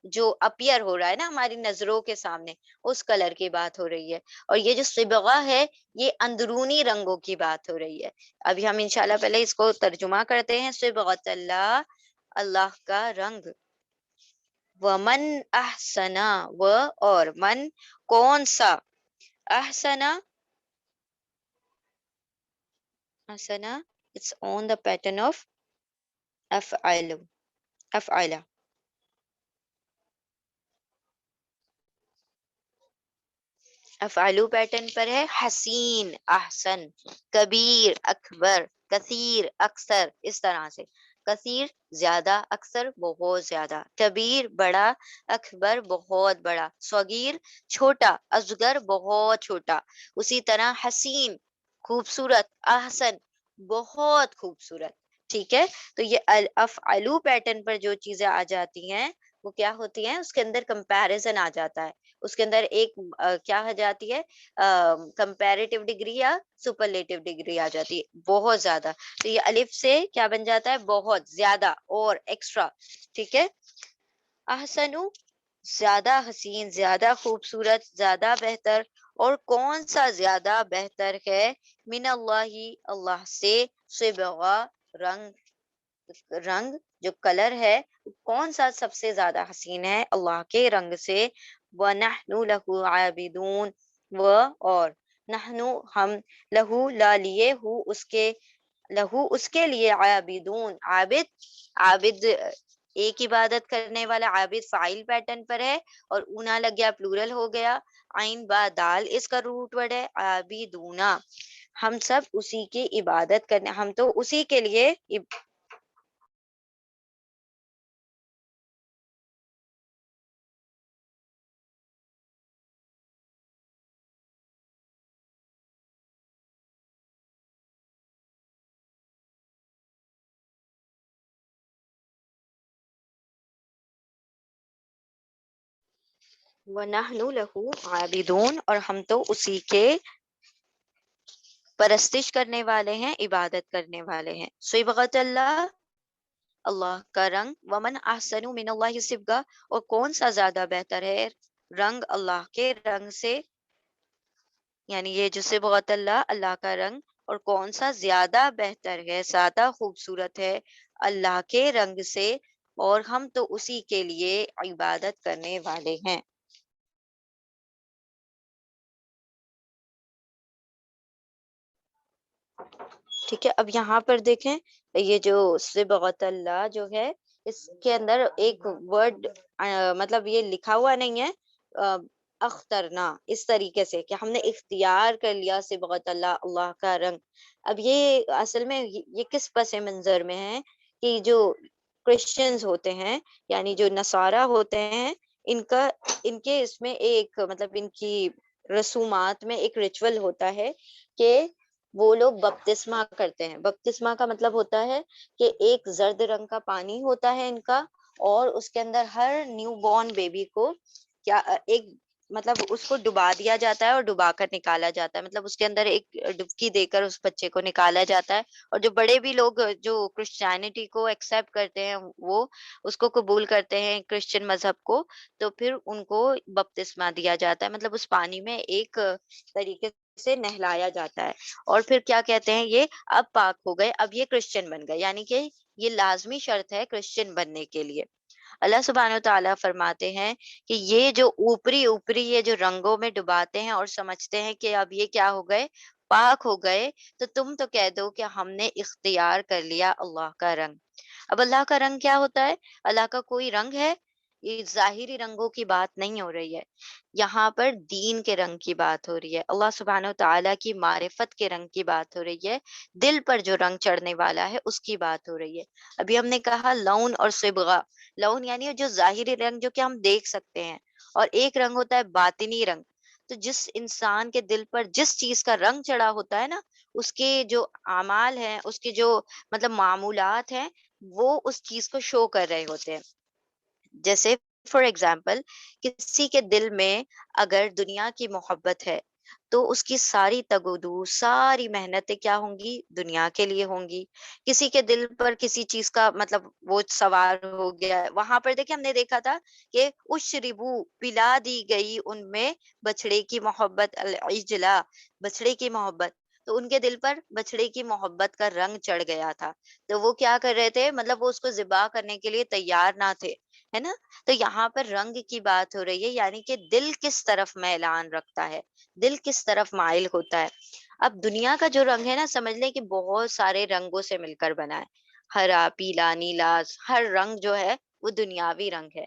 جو اپیئر ہو رہا ہے نا ہماری نظروں کے سامنے، اس کلر کی بات ہو رہی ہے، اور یہ جو صبغہ ہے یہ اندرونی رنگوں کی بات ہو رہی ہے۔ ابھی ہم انشاءاللہ پہلے اس کو ترجمہ کرتے ہیں، صبغۃ اللہ، اللہ کا رنگ، ومن احسنا، اور من کون سا، احسنا، احسنا it's on the pattern of افعل، افعل، افعلو پیٹرن پر ہے حسین، احسن، کبیر، اکبر، کثیر، اکثر، اس طرح سے کثیر زیادہ، اکثر بہت زیادہ، کبیر بڑا، اکبر بہت بڑا، صغیر چھوٹا، اصغر بہت چھوٹا، اسی طرح حسین خوبصورت، احسن بہت خوبصورت. ٹھیک ہے، تو یہ افعلو پیٹرن پر جو چیزیں آ جاتی ہیں وہ کیا ہوتی ہیں، اس کے اندر کمپیریزن آ جاتا ہے، اس کے اندر ایک کیا آ جاتی ہے، کمپیریٹیو ڈگری یا سپرلیٹیو ڈگری آ جاتی ہے، بہت زیادہ. تو یہ الف سے کیا بن جاتا ہے، بہت زیادہ اور ایکسٹرا. ٹھیک ہے، احسنو زیادہ حسین، زیادہ خوبصورت، زیادہ بہتر. اور کون سا زیادہ بہتر ہے، من اللہ اللہ سے، صبغہ رنگ، رنگ جو کلر ہے کون سا سب سے زیادہ حسین ہے اللہ کے رنگ سے. وَنَحْنُ لَهُ عَابِدُونَ، اور نحنو ہم، لہو لا لیے، ہو اس کے، لہو اس کے لیے، عابدون عابد، عابد ایک عبادت کرنے والا، عابد فاعل پیٹرن پر ہے، اور اونا لگ گیا پلورل ہو گیا، عین با دال اس کا روٹ ورڈ ہے، عابدونا ہم سب اسی کی عبادت کرنے، ہم تو اسی کے لیے وَنَحْنُ لَهُ عَابِدُونَ اور ہم تو اسی کے پرستش کرنے والے ہیں، عبادت کرنے والے ہیں. صبغۃ اللہ اللہ کا رنگ، ومن احسن من اللہ صبغہ اور کون سا زیادہ بہتر ہے رنگ اللہ کے رنگ سے، یعنی یہ جو صبغۃ اللہ اللہ کا رنگ، اور کون سا زیادہ بہتر ہے، زیادہ خوبصورت ہے اللہ کے رنگ سے، اور ہم تو اسی کے لیے عبادت کرنے والے ہیں. ٹھیک ہے، اب یہاں پر دیکھیں، یہ جو صبغۃ اللہ جو ہے اس کے اندر ایک ورڈ مطلب یہ لکھا ہوا نہیں ہے، اخترنا اس طریقے سے کہ ہم نے اختیار کر لیا صبغۃ اللہ اللہ کا رنگ. اب یہ اصل میں یہ کس پس منظر میں ہے کہ جو کرسچنز ہوتے ہیں، یعنی جو نصارہ ہوتے ہیں، ان کا، ان کے اس میں ایک مطلب ان کی رسومات میں ایک ریچول ہوتا ہے کہ وہ لوگ بپتسمہ کرتے ہیں. بپتسمہ کا مطلب ہوتا ہے کہ ایک زرد رنگ کا پانی ہوتا ہے ان کا، اور اس کے اندر ہر نیو بورن بیبی کو کیا ایک مطلب اس کو ڈبا دیا جاتا ہے اور ڈبا کر نکالا جاتا ہے، مطلب اس کے اندر ایک ڈبکی دے کر اس بچے کو نکالا جاتا ہے. اور جو بڑے بھی لوگ جو کرسچینٹی کو ایکسپٹ کرتے ہیں، وہ اس کو قبول کرتے ہیں کرسچن مذہب کو، تو پھر ان کو بپتسمہ دیا جاتا ہے، مطلب اس پانی میں ایک طریقے سے نہلایا جاتا ہے. اور پھر کیا کہتے ہیں، یہ اب پاک ہو گئے، اب یہ کرسچن بن گئے، یعنی کہ یہ لازمی شرط ہے کرسچن بننے کے لیے. اللہ سبحانہ و تعالیٰ فرماتے ہیں کہ یہ جو اوپری اوپری یہ جو رنگوں میں ڈباتے ہیں اور سمجھتے ہیں کہ اب یہ کیا ہو گئے، پاک ہو گئے، تو تم تو کہہ دو کہ ہم نے اختیار کر لیا اللہ کا رنگ. اب اللہ کا رنگ کیا ہوتا ہے، اللہ کا کوئی رنگ ہے، یہ ظاہری رنگوں کی بات نہیں ہو رہی ہے، یہاں پر دین کے رنگ کی بات ہو رہی ہے، اللہ سبحانہ و تعالیٰ کی معرفت کے رنگ کی بات ہو رہی ہے، دل پر جو رنگ چڑھنے والا ہے اس کی بات ہو رہی ہے. ابھی ہم نے کہا لون اور صبغہ، لون یعنی جو ظاہری رنگ جو کہ ہم دیکھ سکتے ہیں، اور ایک رنگ ہوتا ہے باطنی رنگ. تو جس انسان کے دل پر جس چیز کا رنگ چڑھا ہوتا ہے نا، اس کے جو اعمال ہیں، اس کے جو مطلب معمولات ہیں، وہ اس چیز کو شو کر رہے ہوتے ہیں. جیسے فار ایگزامپل کسی کے دل میں اگر دنیا کی محبت ہے، تو اس کی ساری تگ و دو، ساری محنتیں کیا ہوں گی، دنیا کے لیے ہوں گی. کسی کے دل پر کسی چیز کا مطلب وہ سوار ہو گیا ہے، وہاں پر دیکھیں ہم نے دیکھا تھا کہ اشربو پلا دی گئی ان میں بچڑے کی محبت، العجلا بچڑے کی محبت، تو ان کے دل پر بچڑے کی محبت کا رنگ چڑھ گیا تھا. تو وہ کیا کر رہے تھے، مطلب وہ اس کو ذبح کرنے کے لیے تیار نہ تھے، ہے نا. تو یہاں پر رنگ کی بات ہو رہی ہے، یعنی کہ دل کس طرف میلان رکھتا ہے، دل کس طرف مائل ہوتا ہے. اب دنیا کا جو رنگ ہے نا، سمجھ لیں کہ بہت سارے رنگوں سے مل کر بنا ہے، ہرا، پیلا، نیلا، ہر رنگ جو ہے وہ دنیاوی رنگ ہے.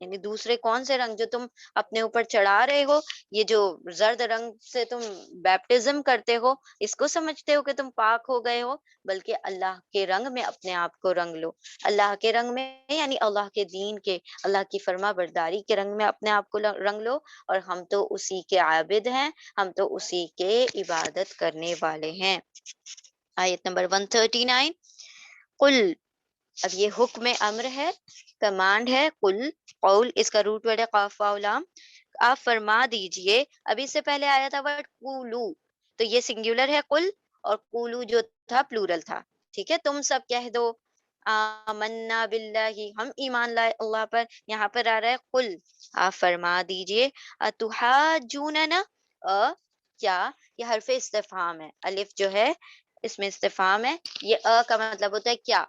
یعنی دوسرے کون سے رنگ جو تم اپنے اوپر چڑھا رہے ہو، یہ جو زرد رنگ سے تم بیپٹزم کرتے ہو، اس کو سمجھتے ہو کہ تم پاک ہو گئے ہو، بلکہ اللہ کے رنگ میں اپنے آپ کو رنگ لو۔ اللہ کے رنگ میں یعنی اللہ کے دین کے، اللہ کی فرما برداری کے رنگ میں اپنے آپ کو رنگ لو، اور ہم تو اسی کے عابد ہیں، ہم تو اسی کے عبادت کرنے والے ہیں۔ آیت نمبر 139، قل، اب یہ حکم امر ہے، کمانڈ ہے، قل، قول اس کا روٹ ورڈ ہے قاف واو لام، آپ فرما دیجئے۔ ابھی اس سے پہلے آیا تھا ورڈ قولو، تو یہ سنگولر ہے قل، اور قولو جو تھا پلورل تھا، ٹھیک ہے، تم سب کہہ دو آمنا باللہ، ہم ایمان لائے اللہ پر، یہاں پر آ رہا ہے قل، آپ فرما دیجئے، اتحاجوننا، کیا، یہ حرف استفہام ہے، الف جو ہے اس میں استفہام ہے، یہ کا مطلب ہوتا ہے کیا،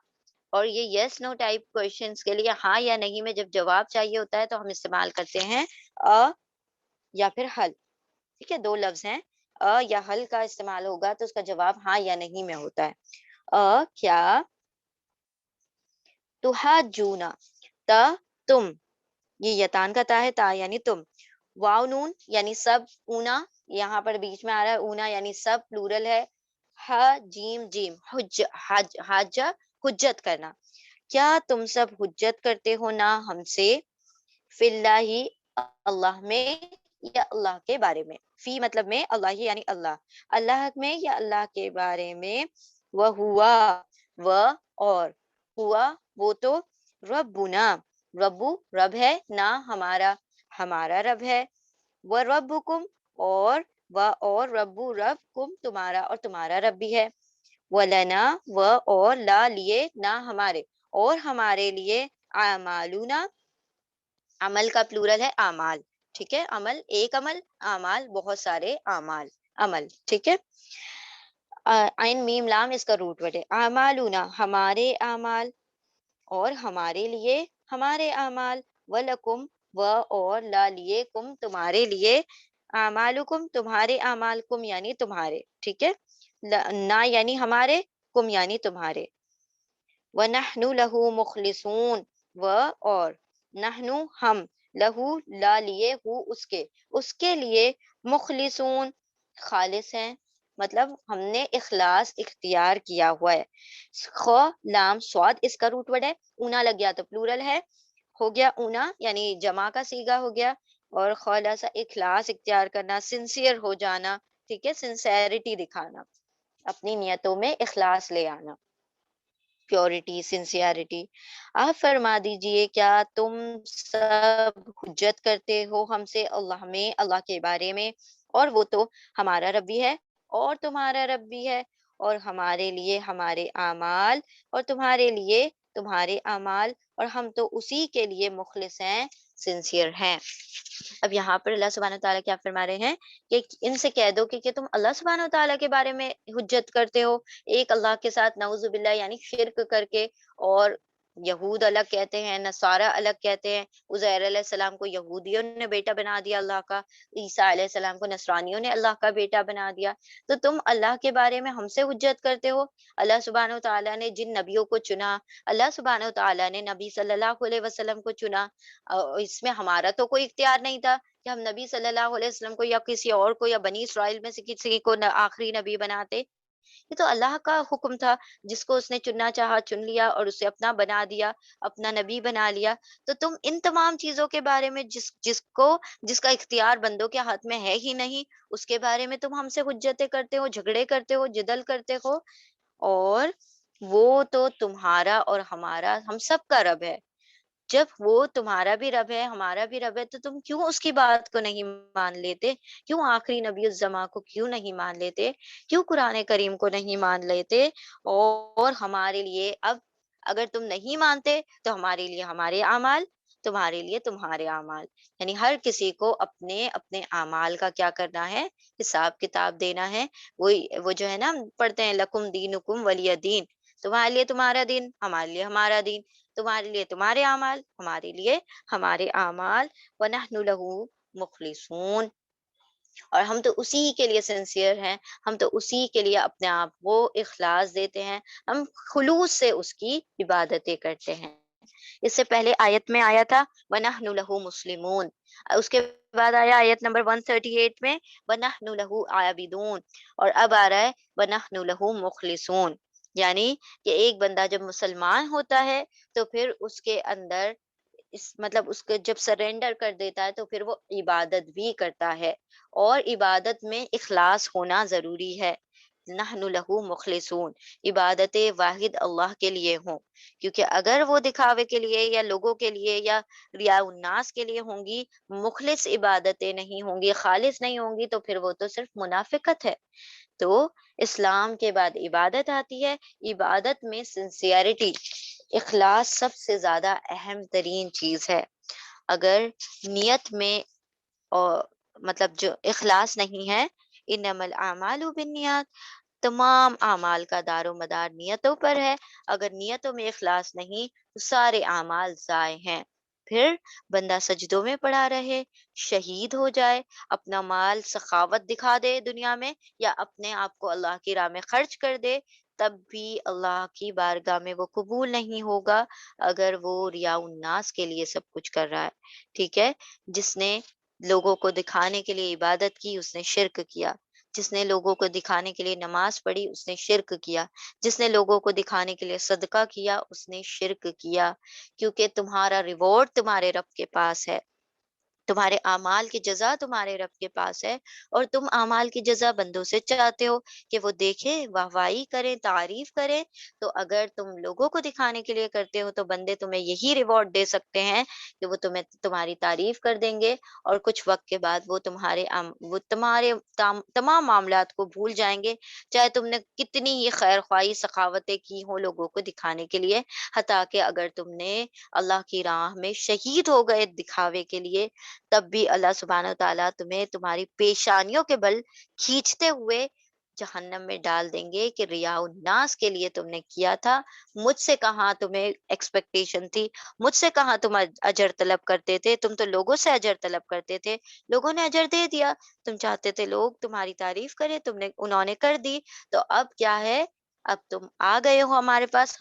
اور یہ یس نو ٹائپ کوشچنس کے لیے ہاں یا نہیں میں جب جواب چاہیے ہوتا ہے تو ہم استعمال کرتے ہیں یا پھر حل، ٹھیک ہے، دو لفظ ہیں، یا حل کا استعمال ہوگا تو اس کا جواب ہاں یا نہیں میں ہوتا ہے۔ کیا تحاجونا، تا، تم، یہ یتان کا تا ہے، تا یعنی تم، واو نون یعنی سب، اونا یہاں پر بیچ میں آ رہا ہے، اونا یعنی سب پلورل ہے، ہ جیم جیم، حاجہ حجت کرنا، کیا تم سب حجت کرتے ہو نا ہم سے، فی اللہ، اللہ میں، یا اللہ کے بارے میں، فی مطلب میں، اللہ یعنی اللہ، اللہ میں یا اللہ کے بارے میں، وہ ہوا، وہ اور، ہوا وہ تو، ربنا، ربو رب ہے، نہ ہمارا، ہمارا رب ہے، وہ ربکم، اور وہ اور، ربو رب، کم تمہارا، اور تمہارا رب بھی ہے، ولنا و اور، لا لیے، نہ ہمارے، اور ہمارے لیے، اعمالنا، عمل کا پلورل ہے اعمال، ٹھیک ہے، عمل ایک عمل، اعمال بہت سارے اعمال، عمل، ٹھیک ہے، عین میم لام اس کا روٹ ورڈ ہے، اعمالنا ہمارے اعمال، اور ہمارے لیے ہمارے اعمال، ولکم و اور، لا لیے، کم تمہارے لیے، اعمالکم تمہارے اعمال، کم یعنی تمہارے، ٹھیک ہے، نہ یعنی ہمارے، کم یعنی تمہارے، وَنَحْنُ لَهُ مُخْلِصُونَ، و اور، نحنو ہم، لہو لا لیے، ہو اس کے لیے، مخلصون خالص ہیں، مطلب ہم نے اخلاص اختیار کیا ہوا ہے، خ لام صاد اس کا روٹ ورڈ ہے، اونا لگ گیا تو پلورل ہے، ہو گیا اونا یعنی جمع کا صیغہ ہو گیا، اور خالص اخلاص اختیار کرنا، سنسیئر ہو جانا، ٹھیک ہے، سنسیریٹی دکھانا، اپنی نیتوں میں اخلاص لے آنا، پیورٹی، سنسیئرٹی، آپ فرما دیجئے، کیا تم سب حجت کرتے ہو ہم سے اللہ میں، اللہ کے بارے میں، اور وہ تو ہمارا رب بھی ہے، اور تمہارا رب بھی ہے، اور ہمارے لیے ہمارے اعمال، اور تمہارے لیے تمہارے اعمال، اور ہم تو اسی کے لیے مخلص ہیں، سنسیئر ہیں۔ اب یہاں پر اللہ سبحانہ وتعالیٰ کیا فرما رہے ہیں کہ ان سے کہہ دو کہ تم اللہ سبحانہ وتعالیٰ کے بارے میں حجت کرتے ہو ایک اللہ کے ساتھ، نعوذ باللہ، یعنی شرک کر کے، اور یہود الگ کہتے ہیں، نصارہ الگ کہتے ہیں، عزیر علیہ السلام کو یہودیوں نے بیٹا بنا دیا اللہ کا، عیسیٰ علیہ السلام کو نصرانیوں نے اللہ کا بیٹا بنا دیا، تو تم اللہ کے بارے میں ہم سے حجت کرتے ہو۔ اللہ سبحانہ وتعالیٰ نے جن نبیوں کو چنا، اللہ سبحانہ وتعالیٰ نے نبی صلی اللہ علیہ وسلم کو چنا، اس میں ہمارا تو کوئی اختیار نہیں تھا کہ ہم نبی صلی اللہ علیہ وسلم کو یا کسی اور کو یا بنی اسرائیل میں سے کسی کو آخری نبی بناتے، یہ تو اللہ کا حکم تھا، جس کو اس نے چننا چاہا چن لیا، اور اسے اپنا بنا دیا، اپنا نبی بنا لیا، تو تم ان تمام چیزوں کے بارے میں جس کا اختیار بندوں کے ہاتھ میں ہے ہی نہیں، اس کے بارے میں تم ہم سے حجتیں کرتے ہو، جھگڑے کرتے ہو، جدل کرتے ہو، اور وہ تو تمہارا اور ہمارا، ہم سب کا رب ہے، جب وہ تمہارا بھی رب ہے، ہمارا بھی رب ہے، تو تم کیوں اس کی بات کو نہیں مان لیتے، کیوں آخری نبی الزما کو کیوں نہیں مان لیتے، کیوں قرآن کریم کو نہیں مان لیتے، اور ہمارے لیے اب اگر تم نہیں مانتے تو ہمارے لیے ہمارے اعمال، تمہارے لیے تمہارے اعمال، یعنی ہر کسی کو اپنے اپنے اعمال کا کیا کرنا ہے، حساب کتاب دینا ہے، وہ جو ہے نا پڑھتے ہیں لکم دینکم ولی دین، تمہارے لیے تمہارا دین، ہمارے لیے ہمارا دین، تمہارے لیے تمہارے اعمال، ہمارے لیے ہمارے اعمال، وَنَحْنُ لَهُ مُخْلِصُونَ، اور ہم تو اسی کے لیے سنسیئر ہیں، ہم تو اسی کے لیے اپنے آپ کو اخلاص دیتے ہیں، ہم خلوص سے اس کی عبادتیں کرتے ہیں، اس سے پہلے آیت میں آیا تھا وَنَحْنُ لَهُ مُسْلِمُونَ، اس کے بعد آیا آیت نمبر 138 میں وَنَحْنُ لَهُ عَابِدُونَ، اور اب آ رہا ہے وَنَحْنُ لَهُ مُخْلِصُونَ، یعنی کہ ایک بندہ جب مسلمان ہوتا ہے تو پھر اس کے اندر مطلب اس کو جب سرینڈر کر دیتا ہے تو پھر وہ عبادت بھی کرتا ہے، اور عبادت میں اخلاص ہونا ضروری ہے۔ نحن لہو مخلصون، عبادتیں واحد اللہ کے لیے ہوں، کیونکہ اگر وہ دکھاوے کے لیے یا لوگوں کے لیے یا ریاء الناس کے لیے ہوں گی، مخلص عبادتیں نہیں ہوں گی، خالص نہیں ہوں گی، تو پھر وہ تو صرف منافقت ہے۔ تو اسلام کے بعد عبادت آتی ہے، عبادت میں سنسیئرٹی، اخلاص سب سے زیادہ اہم ترین چیز ہے۔ اگر نیت میں اور مطلب جو اخلاص نہیں ہے، انما الاعمال بالنیات، تمام اعمال کا دار و مدار نیتوں پر ہے، اگر نیتوں میں اخلاص نہیں تو سارے اعمال ضائع ہیں، پھر بندہ سجدوں میں پڑا رہے، شہید ہو جائے، اپنا مال سخاوت دکھا دے دنیا میں، یا اپنے آپ کو اللہ کی راہ میں خرچ کر دے، تب بھی اللہ کی بارگاہ میں وہ قبول نہیں ہوگا، اگر وہ ریاء الناس کے لیے سب کچھ کر رہا ہے۔ ٹھیک ہے، جس نے لوگوں کو دکھانے کے لیے عبادت کی اس نے شرک کیا، جس نے لوگوں کو دکھانے کے لیے نماز پڑھی اس نے شرک کیا، جس نے لوگوں کو دکھانے کے لیے صدقہ کیا اس نے شرک کیا، کیونکہ تمہارا ریوارڈ تمہارے رب کے پاس ہے، تمہارے اعمال کی جزا تمہارے رب کے پاس ہے، اور تم اعمال کی جزا بندوں سے چاہتے ہو کہ وہ دیکھیں، واہواہی کریں، تعریف کریں، تو اگر تم لوگوں کو دکھانے کے لیے کرتے ہو تو بندے تمہیں یہی ریوارڈ دے سکتے ہیں کہ وہ تمہیں تمہاری تعریف کر دیں گے، اور کچھ وقت کے بعد وہ وہ تمہارے تمام معاملات کو بھول جائیں گے، چاہے تم نے کتنی ہی خیر خواہی سخاوتیں کی ہوں لوگوں کو دکھانے کے لیے، حتیٰ کہ اگر تم نے اللہ کی راہ میں شہید ہو گئے دکھاوے کے لیے، تب بھی اللہ سبحانہ وتعالیٰ تمہیں تمہاری پیشانیوں کے بل کھینچتے ہوئے جہنم میں ڈال دیں گے کہ ریاء الناس کے لیے تم نے کیا تھا، مجھ سے کہاں تمہیں ایکسپیکٹیشن تھی، مجھ سے کہاں تم اجر طلب کرتے تھے، تم تو لوگوں سے اجر طلب کرتے تھے، لوگوں نے اجر دے دیا، تم چاہتے تھے لوگ تمہاری تعریف کرے، انہوں نے کر دی، تو اب کیا ہے، اب تم آ گئے ہو ہمارے پاس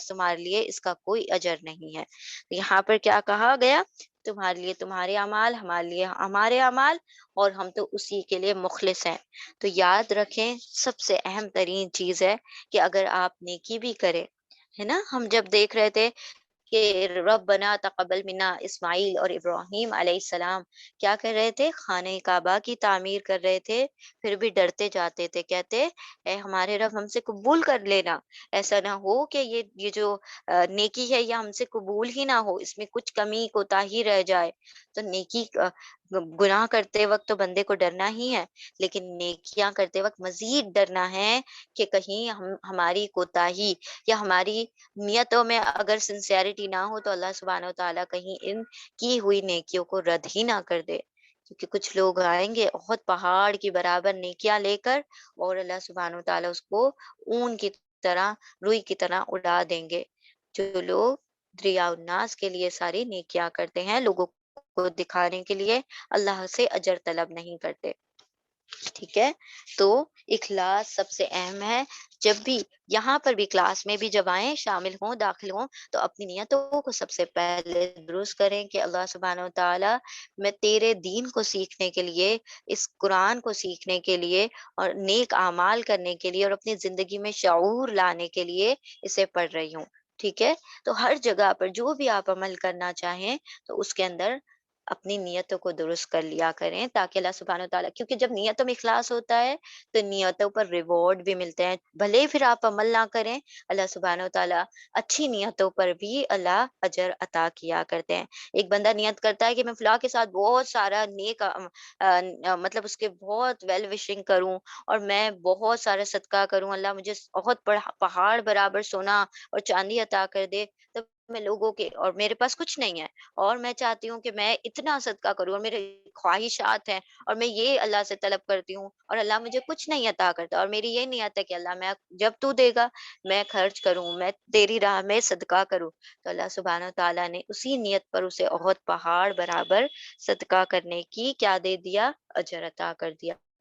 تمہارے لیے اس کا کوئی اجر نہیں ہے۔ یہاں پر کیا کہا گیا، تمہارے لیے تمہارے اعمال، ہمارے لیے ہمارے اعمال، اور ہم تو اسی کے لیے مخلص ہیں۔ تو یاد رکھیں سب سے اہم ترین چیز ہے کہ اگر آپ نیکی بھی کریں، ہے نا، ہم جب دیکھ رہے تھے کہ ربنا تقبل منا اسماعیل اور ابراہیم علیہ السلام کیا کر رہے تھے، خانہ کعبہ کی تعمیر کر رہے تھے، پھر بھی ڈرتے جاتے تھے، کہتے اے ہمارے رب ہم سے قبول کر لینا، ایسا نہ ہو کہ یہ جو نیکی ہے یہ ہم سے قبول ہی نہ ہو، اس میں کچھ کمی کوتاہی رہ جائے۔ تو نیکی گناہ کرتے وقت تو بندے کو ڈرنا ہی ہے، لیکن نیکیاں کرتے وقت مزید ڈرنا ہے کہ کہیں ہماری کوتاہی یا ہماری نیتوں میں اگر سنسیئرٹی نہ ہو تو اللہ سبحانہ و تعالیٰ کہیں ان کی ہوئی نیکیوں کو رد ہی نہ کر دے، کیونکہ کچھ لوگ آئیں گے بہت پہاڑ کی برابر نیکیاں لے کر، اور اللہ سبحانہ و تعالیٰ اس کو اون کی طرح، روئی کی طرح اڑا دیں گے۔ جو لوگ ریاء الناس کے لیے ساری نیکیاں کرتے ہیں، لوگوں کو دکھانے کے لیے، اللہ سے اجر طلب نہیں کرتے، ٹھیک ہے، تو اخلاص سب سے اہم ہے۔ جب بھی یہاں پر بھی کلاس میں بھی جب آئیں، شامل ہوں، داخل ہوں، تو اپنی نیتوں کو سب سے پہلے درست کریں کہ اللہ سبحانہ و تعالیٰ میں تیرے دین کو سیکھنے کے لیے، اس قرآن کو سیکھنے کے لیے اور نیک اعمال کرنے کے لیے اور اپنی زندگی میں شعور لانے کے لیے اسے پڑھ رہی ہوں، ٹھیک ہے۔ تو ہر جگہ پر جو بھی آپ عمل کرنا چاہیں تو اس کے اندر اپنی نیتوں کو درست کر لیا کریں، تاکہ اللہ سبحانہ و تعالیٰ، کیونکہ جب نیتوں میں اخلاص ہوتا ہے تو نیتوں پر ریوارڈ بھی ملتے ہیں، بھلے پھر آپ عمل نہ کریں، اللہ سبحانہ و تعالیٰ اچھی نیتوں پر بھی اللہ اجر عطا کیا کرتے ہیں۔ ایک بندہ نیت کرتا ہے کہ میں فلاں کے ساتھ بہت سارا نیک مطلب اس کے بہت ویل وشنگ کروں اور میں بہت سارا صدقہ کروں، اللہ مجھے بہت پہاڑ برابر سونا اور چاندی عطا کر دے، تو میں لوگوں کے، اور میرے پاس کچھ نہیں ہے اور میں چاہتی ہوں کہ میں اتنا صدقہ کروں، اور میرے خواہشات ہیں اور میں یہ اللہ سے طلب کرتی ہوں اور اللہ مجھے کچھ نہیں عطا کرتا، اور میری یہ نیت ہے کہ اللہ میں جب تو دے گا میں خرچ کروں، میں تیری راہ میں صدقہ کروں، تو اللہ سبحانہ و تعالیٰ نے اسی نیت پر اسے بہت پہاڑ برابر صدقہ کرنے کی کیا دے دیا، اجر عطا کر دیا۔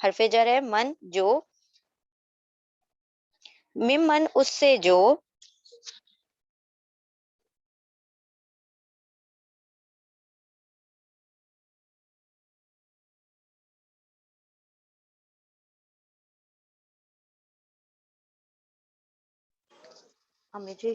حرف جر ہے من جو، ممن اس سے جو، امی جی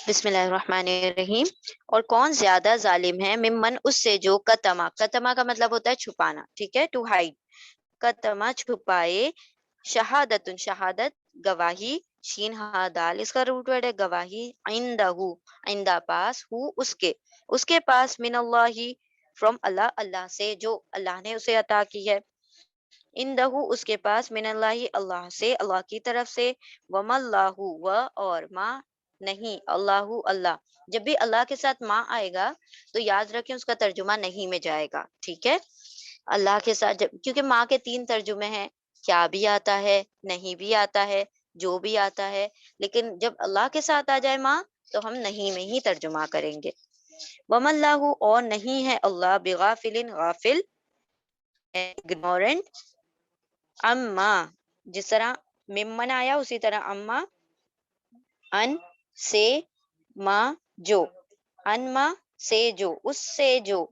بسم اللہ الرحمن الرحیم، اور کون زیادہ ظالم ہے ممن اس سے جو کتما، کتما کا مطلب ہوتا ہے چھپانا، ٹھیک ہے، ٹو ہائڈ، کتما چھپائے، شہادت شہادت، گواہی، شین ہا دال اس کا روٹ ورڈ ہے گواہی، عندہ، عندہ پاس، ہو اس کے پاس، من اللہ فرام اللہ، اللہ سے جو اللہ نے اسے عطا کی ہے، عندہ اس کے پاس، من اللہ اللہ سے، اللہ کی طرف سے، وما اللہ و اور ما نہیں، اللہ اللہ، جب بھی اللہ کے ساتھ ماں آئے گا تو یاد رکھیں اس کا ترجمہ نہیں میں جائے گا، ٹھیک ہے، اللہ کے ساتھ جب، کیونکہ ماں کے تین ترجمے ہیں، کیا بھی آتا ہے، نہیں بھی آتا ہے، جو بھی آتا ہے، لیکن جب اللہ کے ساتھ آ جائے ماں تو ہم نہیں میں ہی ترجمہ کریں گے، وما اللہ اور نہیں ہے اللہ بغافل غافل، اگنورنٹ، اما جس طرح ممن آیا اسی طرح اما، ان سے، ماں جو، انما سے جو، اس سے جو،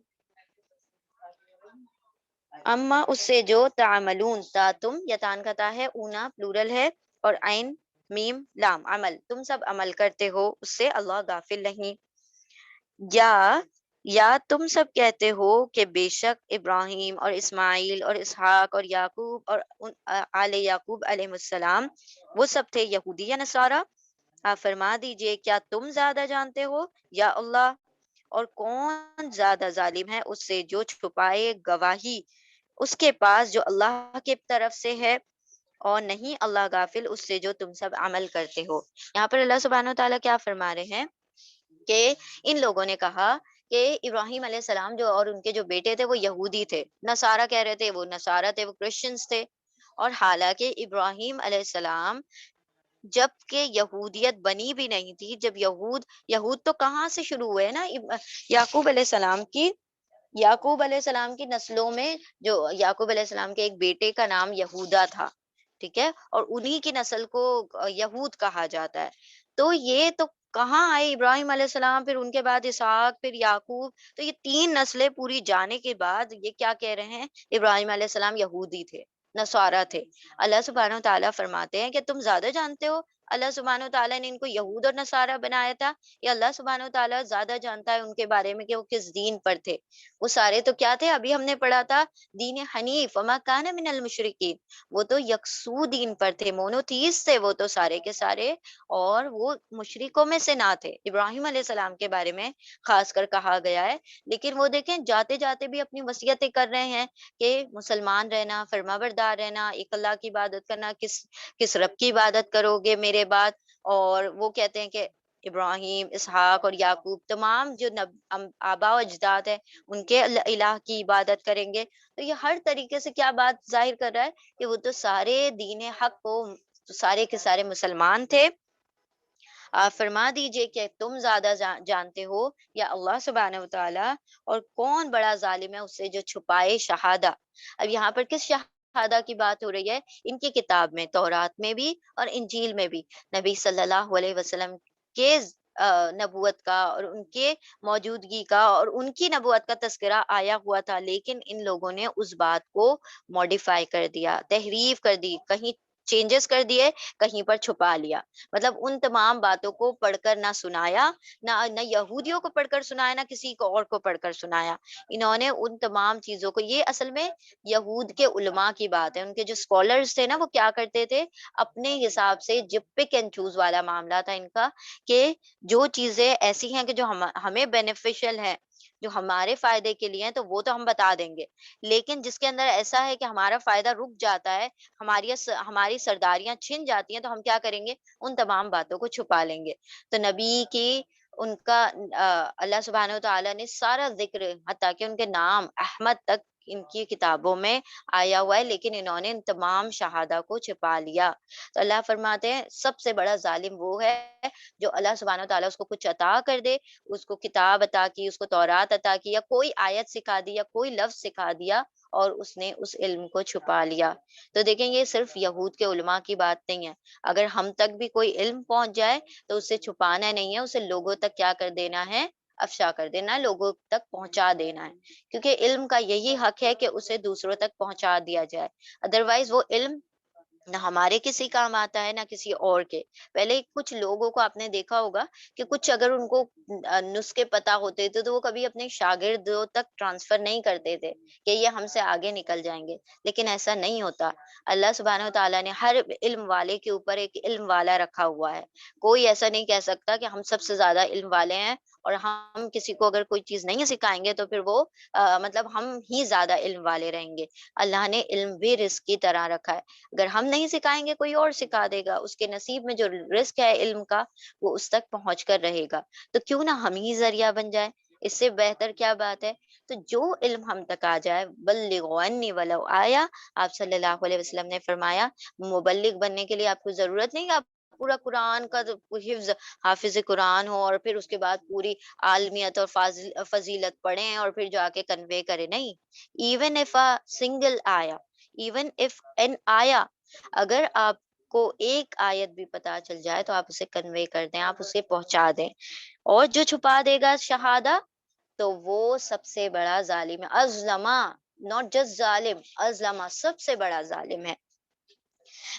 اما اس سے جو، تعملون تا تم، یتان کا تا ہے، اونا پلورل ہے، اور عین میم لام عمل، تم سب عمل کرتے ہو، اس سے اللہ غافل نہیں، یا تم سب کہتے ہو کہ بے شک ابراہیم اور اسماعیل اور اسحاق اور یعقوب اور آل یعقوب علیہ السلام وہ سب تھے یہودی یا نصارہ، آپ فرما دیجئے کیا تم زیادہ جانتے ہو یا اللہ، اور کون زیادہ ظالم ہے اس سے جو چھپائے گواہی اس کے پاس جو اللہ کی طرف سے ہے، اور نہیں اللہ غافل اس سے جو تم سب عمل کرتے ہو۔ یہاں پر اللہ سبحانہ و تعالیٰ کیا فرما رہے ہیں کہ ان لوگوں نے کہا کہ ابراہیم علیہ السلام جو اور ان کے جو بیٹے تھے وہ یہودی تھے، نصارہ کہہ رہے تھے، وہ نصارہ تھے، وہ کرسچنز تھے، اور حالانکہ ابراہیم علیہ السلام جب کہ یہودیت بنی بھی نہیں تھی، جب یہود تو کہاں سے شروع ہوئے نا، یعقوب علیہ السلام کی، یعقوب علیہ السلام کی نسلوں میں، جو یعقوب علیہ السلام کے ایک بیٹے کا نام یہودا تھا، ٹھیک ہے، اور انہی کی نسل کو یہود کہا جاتا ہے، تو یہ تو کہاں آئے ابراہیم علیہ السلام، پھر ان کے بعد اسحاق، پھر یعقوب، تو یہ تین نسلیں پوری جانے کے بعد یہ کیا کہہ رہے ہیں، ابراہیم علیہ السلام یہودی تھے، نصارہ تھے۔ اللہ سبحانہ و تعالیٰ فرماتے ہیں کہ تم زیادہ جانتے ہو، اللہ سبحانہ و تعالیٰ نے ان کو یہود اور نصارہ بنایا تھا، یا اللہ سبحانہ و تعالیٰ زیادہ جانتا ہے ان کے بارے میں کہ وہ کس دین پر تھے، وہ سارے تو کیا تھے، ابھی ہم نے پڑھا تھا دین حنیف، وما کان من المشرکین، وہ تو یکسو دین پر تھے، مونوتھیس تھے وہ تو سارے کے سارے، اور وہ مشرکوں میں سے نہ تھے، ابراہیم علیہ السلام کے بارے میں خاص کر کہا گیا ہے، لیکن وہ دیکھیں جاتے جاتے بھی اپنی وصیتیں کر رہے ہیں کہ مسلمان رہنا، فرما بردار رہنا، ایک اللہ کی عبادت کرنا، کس رب کی عبادت کرو گے میرے بعد، اور وہ کہتے ہیں کہ ابراہیم، اسحاق اور یعقوب تمام جو آبا و اجداد ہیں ان کے الہ کی عبادت کریں گے، تو یہ ہر طریقے سے کیا بات ظاہر کر رہا ہے کہ وہ تو سارے دین حق کو، سارے کے سارے مسلمان تھے، آپ فرما دیجئے کہ تم زیادہ جانتے ہو یا اللہ سبحانہ و تعالی، اور کون بڑا ظالم ہے اس سے جو چھپائے شہادہ، اب یہاں پر کس شہادہ کی بات ہو رہی ہے، ان کی کتاب میں، تورات میں بھی اور انجیل میں بھی نبی صلی اللہ علیہ وسلم کے نبوت کا اور ان کے موجودگی کا اور ان کی نبوت کا تذکرہ آیا ہوا تھا، لیکن ان لوگوں نے اس بات کو ماڈیفائی کر دیا، تحریف کر دی، کہیں چینجز کر دیے، کہیں پر چھپا لیا۔ مطلب ان تمام باتوں کو پڑھ کر نہ سنایا، نہ یہودیوں کو پڑھ کر سنایا، نہ کسی کو اور کو پڑھ کر سنایا۔ انہوں نے ان تمام چیزوں کو، یہ اصل میں یہود کے علماء کی بات ہے، ان کے جو اسکالرز تھے نا وہ کیا کرتے تھے، اپنے حساب سے جو پک اینڈ چوز والا معاملہ تھا ان کا، کہ جو چیزیں ایسی ہیں کہ جو ہمیں بینیفیشل ہیں، جو ہمارے فائدے کے لیے ہیں، تو وہ تو ہم بتا دیں گے، لیکن جس کے اندر ایسا ہے کہ ہمارا فائدہ رک جاتا ہے، ہماری سرداریاں چھن جاتی ہیں، تو ہم کیا کریں گے، ان تمام باتوں کو چھپا لیں گے۔ تو نبی کی ان کا اللہ سبحانہ و تعالیٰ نے سارا ذکر، حتیٰ کہ ان کے نام احمد تک ان کی کتابوں میں آیا ہوا ہے، لیکن انہوں نے ان تمام شہادہ کو چھپا لیا۔ تو اللہ فرماتے ہیں سب سے بڑا ظالم وہ ہے جو اللہ سبحانہ و تعالیٰ اس کو کچھ عطا کر دے، اس کو کتاب عطا کی، اس کو تورات عطا کی، یا کوئی آیت سکھا دی، یا کوئی لفظ سکھا دیا، اور اس نے اس علم کو چھپا لیا۔ تو دیکھیں یہ صرف یہود کے علماء کی بات نہیں ہے، اگر ہم تک بھی کوئی علم پہنچ جائے تو اسے چھپانا نہیں ہے، اسے لوگوں تک کیا کر دینا ہے، افشا کر دینا ہے، لوگوں تک پہنچا دینا ہے، کیونکہ علم کا یہی حق ہے کہ اسے دوسروں تک پہنچا دیا جائے، ادروائز وہ علم نہ ہمارے کسی کام آتا ہے نہ کسی اور کے۔ پہلے کچھ لوگوں کو آپ نے دیکھا ہوگا کہ کچھ اگر ان کو نسخے پتا ہوتے تھے تو وہ کبھی اپنے شاگردوں تک ٹرانسفر نہیں کرتے تھے کہ یہ ہم سے آگے نکل جائیں گے، لیکن ایسا نہیں ہوتا۔ اللہ سبحانہ و تعالیٰ نے ہر علم والے کے اوپر ایک علم والا رکھا ہوا ہے، کوئی ایسا نہیں کہہ سکتا کہ ہم سب سے زیادہ علم والے ہیں، اور ہم کسی کو اگر کوئی چیز نہیں سکھائیں گے تو پھر وہ مطلب ہم ہی زیادہ علم والے رہیں گے۔ اللہ نے علم بھی رزق کی طرح رکھا ہے، اگر ہم نہیں سکھائیں گے کوئی اور سکھا دے گا، اس کے نصیب میں جو رزق ہے علم کا وہ اس تک پہنچ کر رہے گا، تو کیوں نہ ہم ہی ذریعہ بن جائے، اس سے بہتر کیا بات ہے۔ تو جو علم ہم تک آ جائے، بلغوا انی ولو آیا، آپ صلی اللہ علیہ وسلم نے فرمایا مبلغ بننے کے لیے آپ کو ضرورت نہیں کہ آپ پورا قرآن کا حفظ، حافظ قرآن ہو اور پھر اس کے بعد پوری عالمیت اور فضیلت پڑھیں اور پھر جا کے کنوے کریں، نہیں۔ ایون اف a single آیا، ایون اف این آیا، اگر آپ کو ایک آیت بھی پتا چل جائے تو آپ اسے کنوے کر دیں، آپ اسے پہنچا دیں، اور جو چھپا دے گا شہادہ تو وہ سب سے بڑا ظالم ہے، ازلما، ناٹ جسٹ ظالم، ازلما سب سے بڑا ظالم ہے۔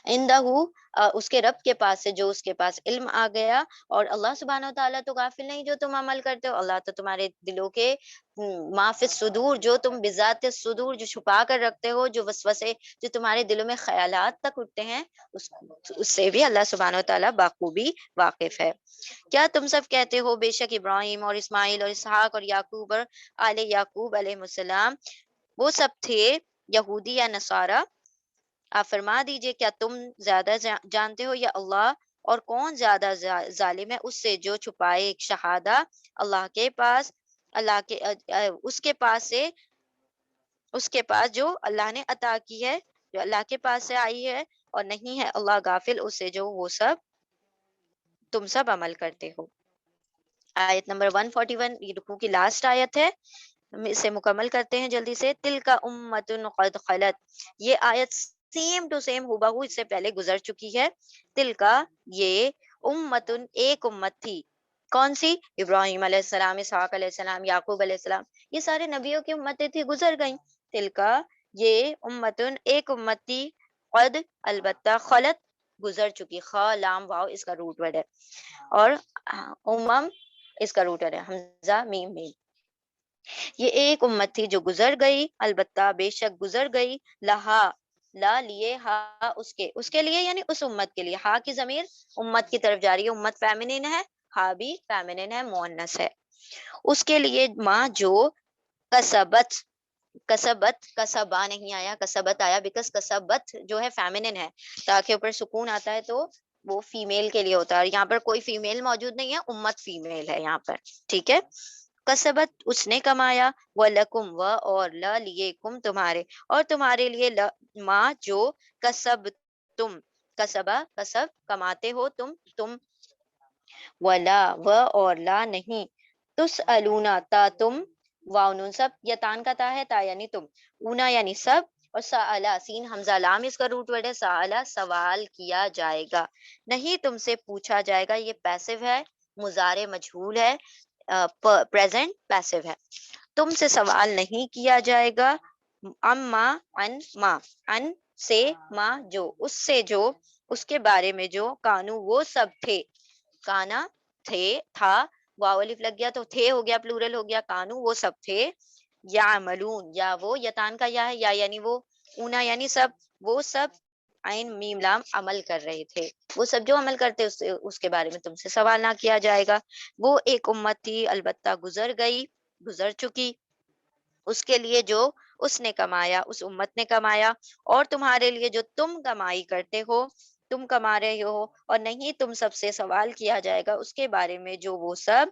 عندہ اس کے رب کے پاس سے جو اس کے پاس علم آ گیا، اور اللہ سبحانہ و تعالیٰ تو غافل نہیں جو تم عمل کرتے ہو، اللہ تو تمہارے دلوں کے ما فی الصدور، جو تم بذات الصدور جو چھپا کر رکھتے ہو، جو وسوسے جو تمہارے دلوں میں خیالات تک اٹھتے ہیں، اس سے بھی اللہ سبحانہ و تعالیٰ بخوبی واقف ہے۔ کیا تم سب کہتے ہو بے شک ابراہیم اور اسماعیل اور اسحاق اور یعقوب اور آل یعقوب علیہ السلام وہ سب تھے یہودی یا نصارہ؟ آپ فرما دیجئے کیا تم زیادہ جانتے ہو یا اللہ، اور کون زیادہ ظالم ہے اس سے جو چھپائے ایک شہادہ اللہ کے پاس، اللہ کے اس کے پاس سے، اس کے پاس جو اللہ نے عطا کی ہے، جو اللہ کے پاس سے آئی ہے، اور نہیں ہے اللہ غافل اس سے جو وہ سب تم سب عمل کرتے ہو۔ آیت نمبر 141، یہ رکوع کی لاسٹ آیت ہے، ہم اسے مکمل کرتے ہیں جلدی سے۔ تل کا امتن قد خلت، یہ آیت سیم ٹو سیم ہو اس سے پہلے گزر چکی ہے۔ تل کا، یہ امتن ایک امت تھی، کون سی؟ ابراہیم علیہ السلام، اسحاق علیہ السلام، یعقوب علیہ السلام، یہ سارے نبیوں کی امتیں تھی، گزر گئیں۔ تل کا، یہ امتن ایک امت تھی، قد البتہ، خلت گزر چکی، خا لام واو اس کا روٹ ورڈ ہے، اور امم اس کا روٹ ورڈ ہے حمزہ میم میم، یہ ایک امت تھی جو گزر گئی، البتہ بے شک گزر گئی، لہا، لا لیے، ہا اس کے لیے یعنی اس امت کے لیے، ہا کی ضمیر امت کی طرف جا رہی ہے، امت فیمنن ہے، ہا بھی فیمنن ہے، مؤنث ہے، اس کے لیے ماں جو کسبت، کسبت، کسبا نہیں آیا، کسبت آیا، بیکاز کسبت جو ہے فیمنن ہے، تاکہ اوپر سکون آتا ہے تو وہ فیمیل کے لیے ہوتا ہے، اور یہاں پر کوئی فیمیل موجود نہیں ہے، امت فیمیل ہے یہاں پر، ٹھیک ہے۔ کسبت اس نے کمایا، وَلَکُمْ و اور لا لیے کم تمہارے، اور تمہارے لیے ماں جو کسب تم، کسبا کسب کماتے ہو تم، ولا و اور لا نہیں، تسألونا تا تم، واو نون سب، یا تان کا تا ہے، تا یعنی تم، اونا یعنی سب، اور سألا سین حمزہ لام اس کا روٹ ورڈ ہے، سألا سوال کیا جائے گا، نہیں تم سے پوچھا جائے گا، یہ پیسو ہے، مضارع مجہول ہے، پریزنٹ پیسو ہے، تم سے سوال نہیں کیا جائے گا، اما ان ما ان سے ماں جو، اس سے جو، اس کے بارے میں جو، کانو وہ سب تھے، کانا تھے، تھا، واو الف لگ گیا تو تھے ہو گیا، پلورل ہو گیا، کانو وہ سب تھے، یا عملون، یا وہ یتان کا یا ہے، یا یعنی وہ، اونا یعنی سب، وہ سب، عین میم لام عمل کر رہے تھے، وہ سب جو عمل کرتے اس کے بارے میں تم سے سوال نہ کیا جائے گا. وہ ایک امت تھی البتہ گزر گئی، گزر چکی، اس کے لیے جو اس نے کمایا، اس امت نے کمایا، اور تمہارے لیے جو تم کمائی کرتے ہو، تم کما رہے ہو، اور نہیں تم سب سے سوال کیا جائے گا اس کے بارے میں جو وہ سب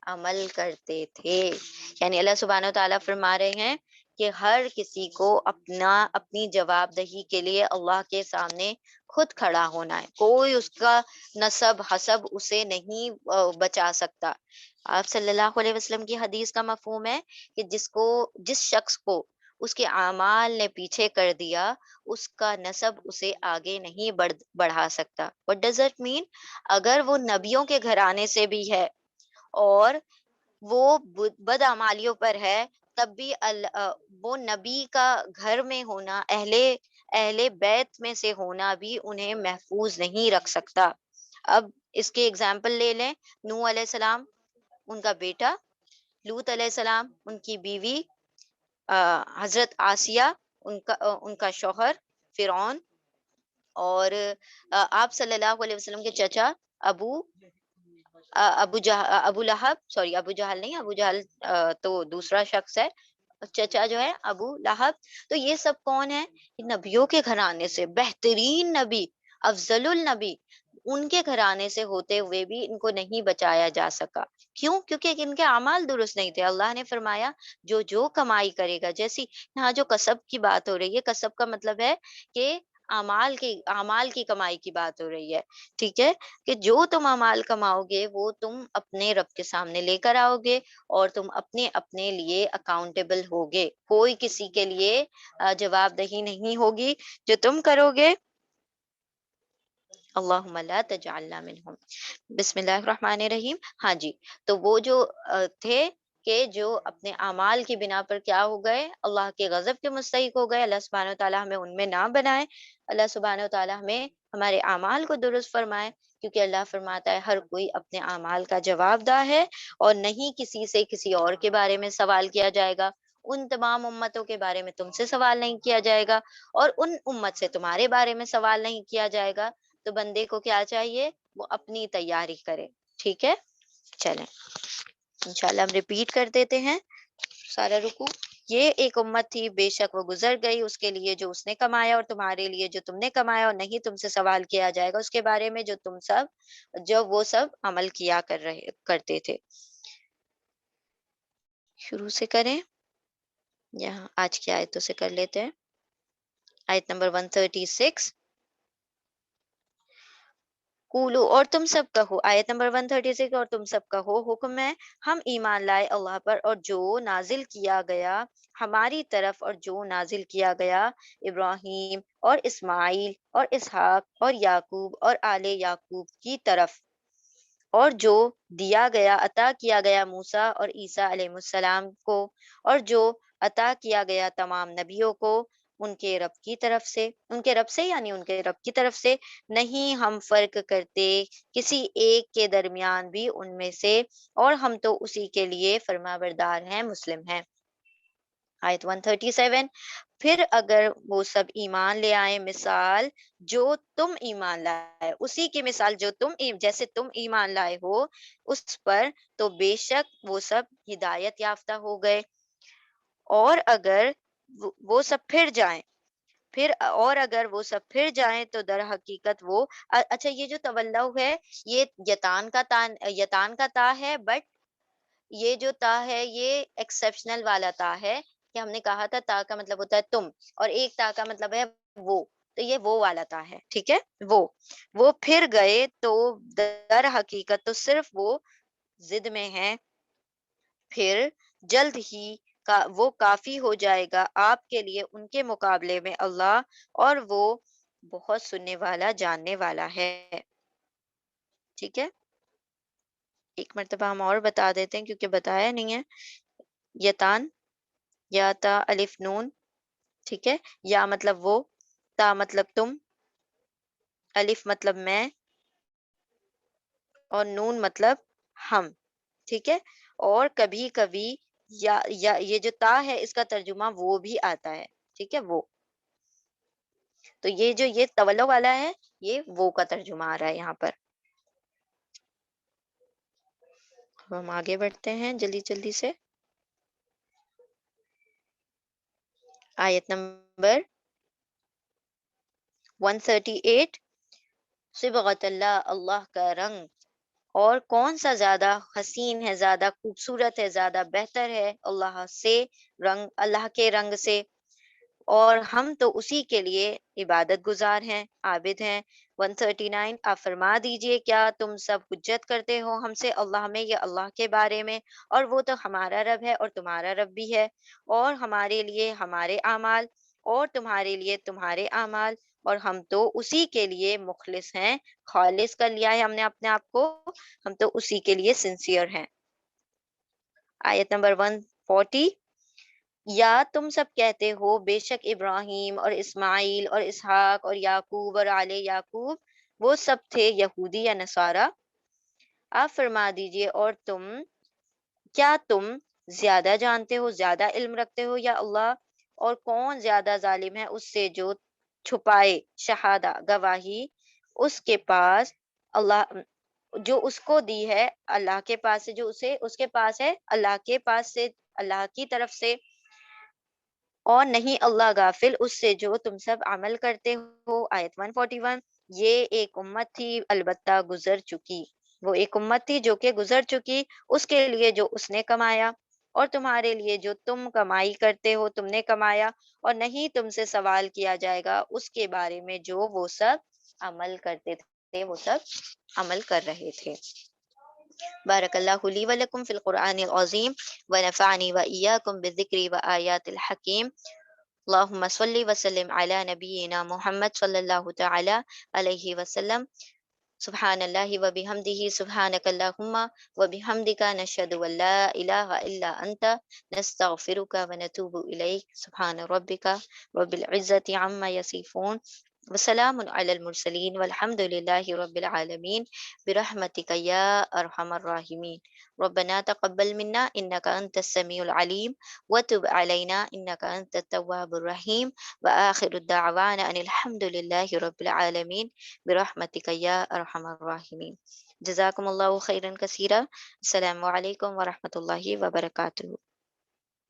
عمل کرتے تھے. یعنی اللہ سبحانہ و تعالیٰ فرما رہے ہیں کہ ہر کسی کو اپنی جواب دہی کے لیے اللہ کے سامنے خود کھڑا ہونا ہے، کوئی اس کا نسب حسب اسے نہیں بچا سکتا. آپ صلی اللہ علیہ وسلم کی حدیث کا مفہوم ہے کہ جس شخص کو اس کے اعمال نے پیچھے کر دیا، اس کا نسب اسے آگے نہیں بڑھا سکتا. What does it mean؟ اگر وہ نبیوں کے گھرانے سے بھی ہے اور وہ بدعمالیوں پر ہے، تب بھی وہ نبی کا گھر میں ہونا، اہل بیت میں سے ہونا بھی انہیں محفوظ نہیں رکھ سکتا. اب اس کے اگزامپل لے لیں، نوح علیہ السلام، ان کا بیٹا، لوط علیہ السلام، ان کی بیوی، حضرت آسیہ، ان کا شوہر فرعون، اور آپ صلی اللہ علیہ وسلم کے چچا ابو ابو لہب، سوری ابو جہل نہیں، ابو جہل تو دوسرا شخص ہے، چچا جو ہے ابو لہب. تو یہ سب کون ہے؟ نبیوں کے گھرانے سے، بہترین نبی، افضل النبی، ان کے گھرانے سے ہوتے ہوئے بھی ان کو نہیں بچایا جا سکا. کیوں؟ کیونکہ ان کے اعمال درست نہیں تھے. اللہ نے فرمایا جو کمائی کرے گا، جیسی یہاں جو کسب کی بات ہو رہی ہے، کسب کا مطلب ہے کہ اعمال کی کمائی کی بات ہو رہی ہے. ٹھیک ہے، کہ جو تم اعمال کماؤ گے وہ تم اپنے رب کے سامنے لے کر آؤ گے، اور تم اپنے اپنے لیے اکاؤنٹیبل ہوگے. کوئی کسی کے لیے جواب دہی نہیں ہوگی. جو تم کرو گے، اللہم لا تجعلنا منہم. بسم اللہ الرحمن الرحیم. ہاں جی، تو وہ جو تھے کہ جو اپنے اعمال کی بنا پر کیا ہو گئے، اللہ کے غضب کے مستحق ہو گئے. اللہ سبحانہ و تعالیٰ ہمیں ان میں نہ بنائے. اللہ سبحانہ و تعالیٰ ہمیں ہمارے اعمال کو درست فرمائے، کیونکہ اللہ فرماتا ہے ہر کوئی اپنے اعمال کا جواب دہ ہے، اور نہیں کسی سے کسی اور کے بارے میں سوال کیا جائے گا. ان تمام امتوں کے بارے میں تم سے سوال نہیں کیا جائے گا، اور ان امت سے تمہارے بارے میں سوال نہیں کیا جائے گا. تو بندے کو کیا چاہیے؟ وہ اپنی تیاری کرے. ٹھیک ہے، چلیں انشاءاللہ ہم ریپیٹ کر دیتے ہیں سارا رکوع. یہ ایک امت تھی، بے شک وہ گزر گئی، اس کے لیے جو اس نے کمایا، اور تمہارے لیے جو تم نے کمایا، اور نہیں تم سے سوال کیا جائے گا اس کے بارے میں جو وہ سب عمل کیا کرتے تھے. شروع سے کریں، یہاں آج کی آیتوں سے کر لیتے ہیں. آیت نمبر 136. کولو، اور تم سب کہو. آیت نمبر 136. اور تم سب کہو، حکم ہے ہم ایمان لائے اللہ پر اور جو نازل کیا گیا ہماری طرف، اور جو نازل کیا گیا ابراہیم اور اسماعیل اور اسحاق اور یعقوب اور آل یعقوب کی طرف، اور جو دیا گیا، عطا کیا گیا موسیٰ اور عیسیٰ علیہ السلام کو، اور جو عطا کیا گیا تمام نبیوں کو ان کے رب سے یعنی ان کے رب کی طرف سے. نہیں ہم فرق کرتے کسی ایک کے درمیان بھی ان میں سے، اور ہم تو اسی کے لیے فرما بردار ہیں، مسلم ہیں. آیت 137. پھر اگر وہ سب ایمان لے آئے، مثال جو تم ایمان لائے، اسی کی مثال جو جیسے تم ایمان لائے ہو اس پر، تو بے شک وہ سب ہدایت یافتہ ہو گئے. اور اگر وہ سب پھر جائیں تو در حقیقت وہ اچھا، یہ جو تولو ہے یہ یتان کا تا ہے، بٹ یہ جو تا ہے یہ ایکسیپشنل والا تا ہے، کہ ہم نے کہا تھا تا کا مطلب ہوتا ہے تم، اور ایک تا کا مطلب ہے وہ، تو یہ وہ والا تا ہے. ٹھیک ہے، وہ پھر گئے تو در حقیقت تو صرف وہ ضد میں ہیں، پھر جلد ہی وہ کافی ہو جائے گا آپ کے لیے ان کے مقابلے میں اللہ، اور وہ بہت سننے والا جاننے والا ہے. ٹھیک ہے، ایک مرتبہ ہم اور بتا دیتے ہیں کیونکہ بتایا نہیں ہے. یتان، یا تا الف نون. ٹھیک ہے، یا مطلب وہ، تا مطلب تم، الف مطلب میں، اور نون مطلب ہم، ٹھیک ہے؟ اور کبھی کبھی یا یہ جو تا ہے اس کا ترجمہ وہ بھی آتا ہے، ٹھیک ہے؟ وہ، تو یہ جو یہ تولو والا ہے یہ وہ کا ترجمہ آ رہا ہے یہاں پر۔ اب ہم آگے بڑھتے ہیں جلدی جلدی سے، آیت نمبر 138، صبغت اللہ، اللہ کا رنگ، اور کون سا زیادہ حسین ہے، زیادہ خوبصورت ہے، زیادہ بہتر ہے اللہ سے، رنگ، اللہ کے رنگ سے، اور ہم تو اسی کے لیے عبادت گزار ہیں، عابد ہیں۔ 139، آپ فرما دیجئے کیا تم سب حجت کرتے ہو ہم سے اللہ میں یا اللہ کے بارے میں، اور وہ تو ہمارا رب ہے اور تمہارا رب بھی ہے، اور ہمارے لیے ہمارے اعمال اور تمہارے لیے تمہارے اعمال، اور ہم تو اسی کے لیے مخلص ہیں، خالص کر لیا ہے ہم نے اپنے آپ کو، ہم تو اسی کے لیے سنسیئر ہیں۔ آیت نمبر 140، یا تم سب کہتے ہو بے شک ابراہیم اور اسماعیل اور اسحاق اور یعقوب اور آل یعقوب وہ سب تھے یہودی یا نصارہ، آپ فرما دیجئے اور کیا تم زیادہ جانتے ہو، زیادہ علم رکھتے ہو یا اللہ، اور کون زیادہ ظالم ہے اس سے جو چھپائے شہادہ گواہی اس کے پاس، اللہ جو اس کو دی ہے اللہ کے پاس سے، جو اسے اس کے پاس ہے اللہ کے پاس سے، اللہ کی طرف سے، اور نہیں اللہ غافل اس سے جو تم سب عمل کرتے ہو۔ آیت 141، یہ ایک امت تھی البتہ گزر چکی، وہ ایک امت تھی جو کہ گزر چکی، اس کے لیے جو اس نے کمایا، اور تمہارے لیے جو تم کمائی کرتے ہو تم نے کمایا، اور نہیں تم سے سوال کیا جائے گا اس کے بارے میں جو وہ سب عمل کرتے تھے، وہ سب عمل کر رہے تھے۔ بارک اللہ لی ولکم فی القرآن العظیم ونفعنی وإیاکم بالذکر وآیات الحکیم۔ اللہم صلی وسلم علی نبینا محمد صلی اللہ تعالی علیہ وسلم۔ سبحان اللہ وبحمدہ، سبحانک اللہم وبحمدک، نشہد ان لا الہ الا انت، نستغفرک ونتوب الیک۔ سبحان ربک رب العزۃ عما یصفون، وسلام علی المرسلین، والحمد للہ رب العالمین، برحمتک یا ارحم الراحمین۔ ربنا تقبل منا انک انت السمیع العلیم، وتب علینا انک انت التواب الرحیم، وآخر الدعوانا ان الحمد للہ رب العالمین، برحمتک یا ارحم الراحمین۔ جزاکم اللہ خیرا کثیرا۔ السلام علیکم ورحمۃ اللہ وبرکاتہ۔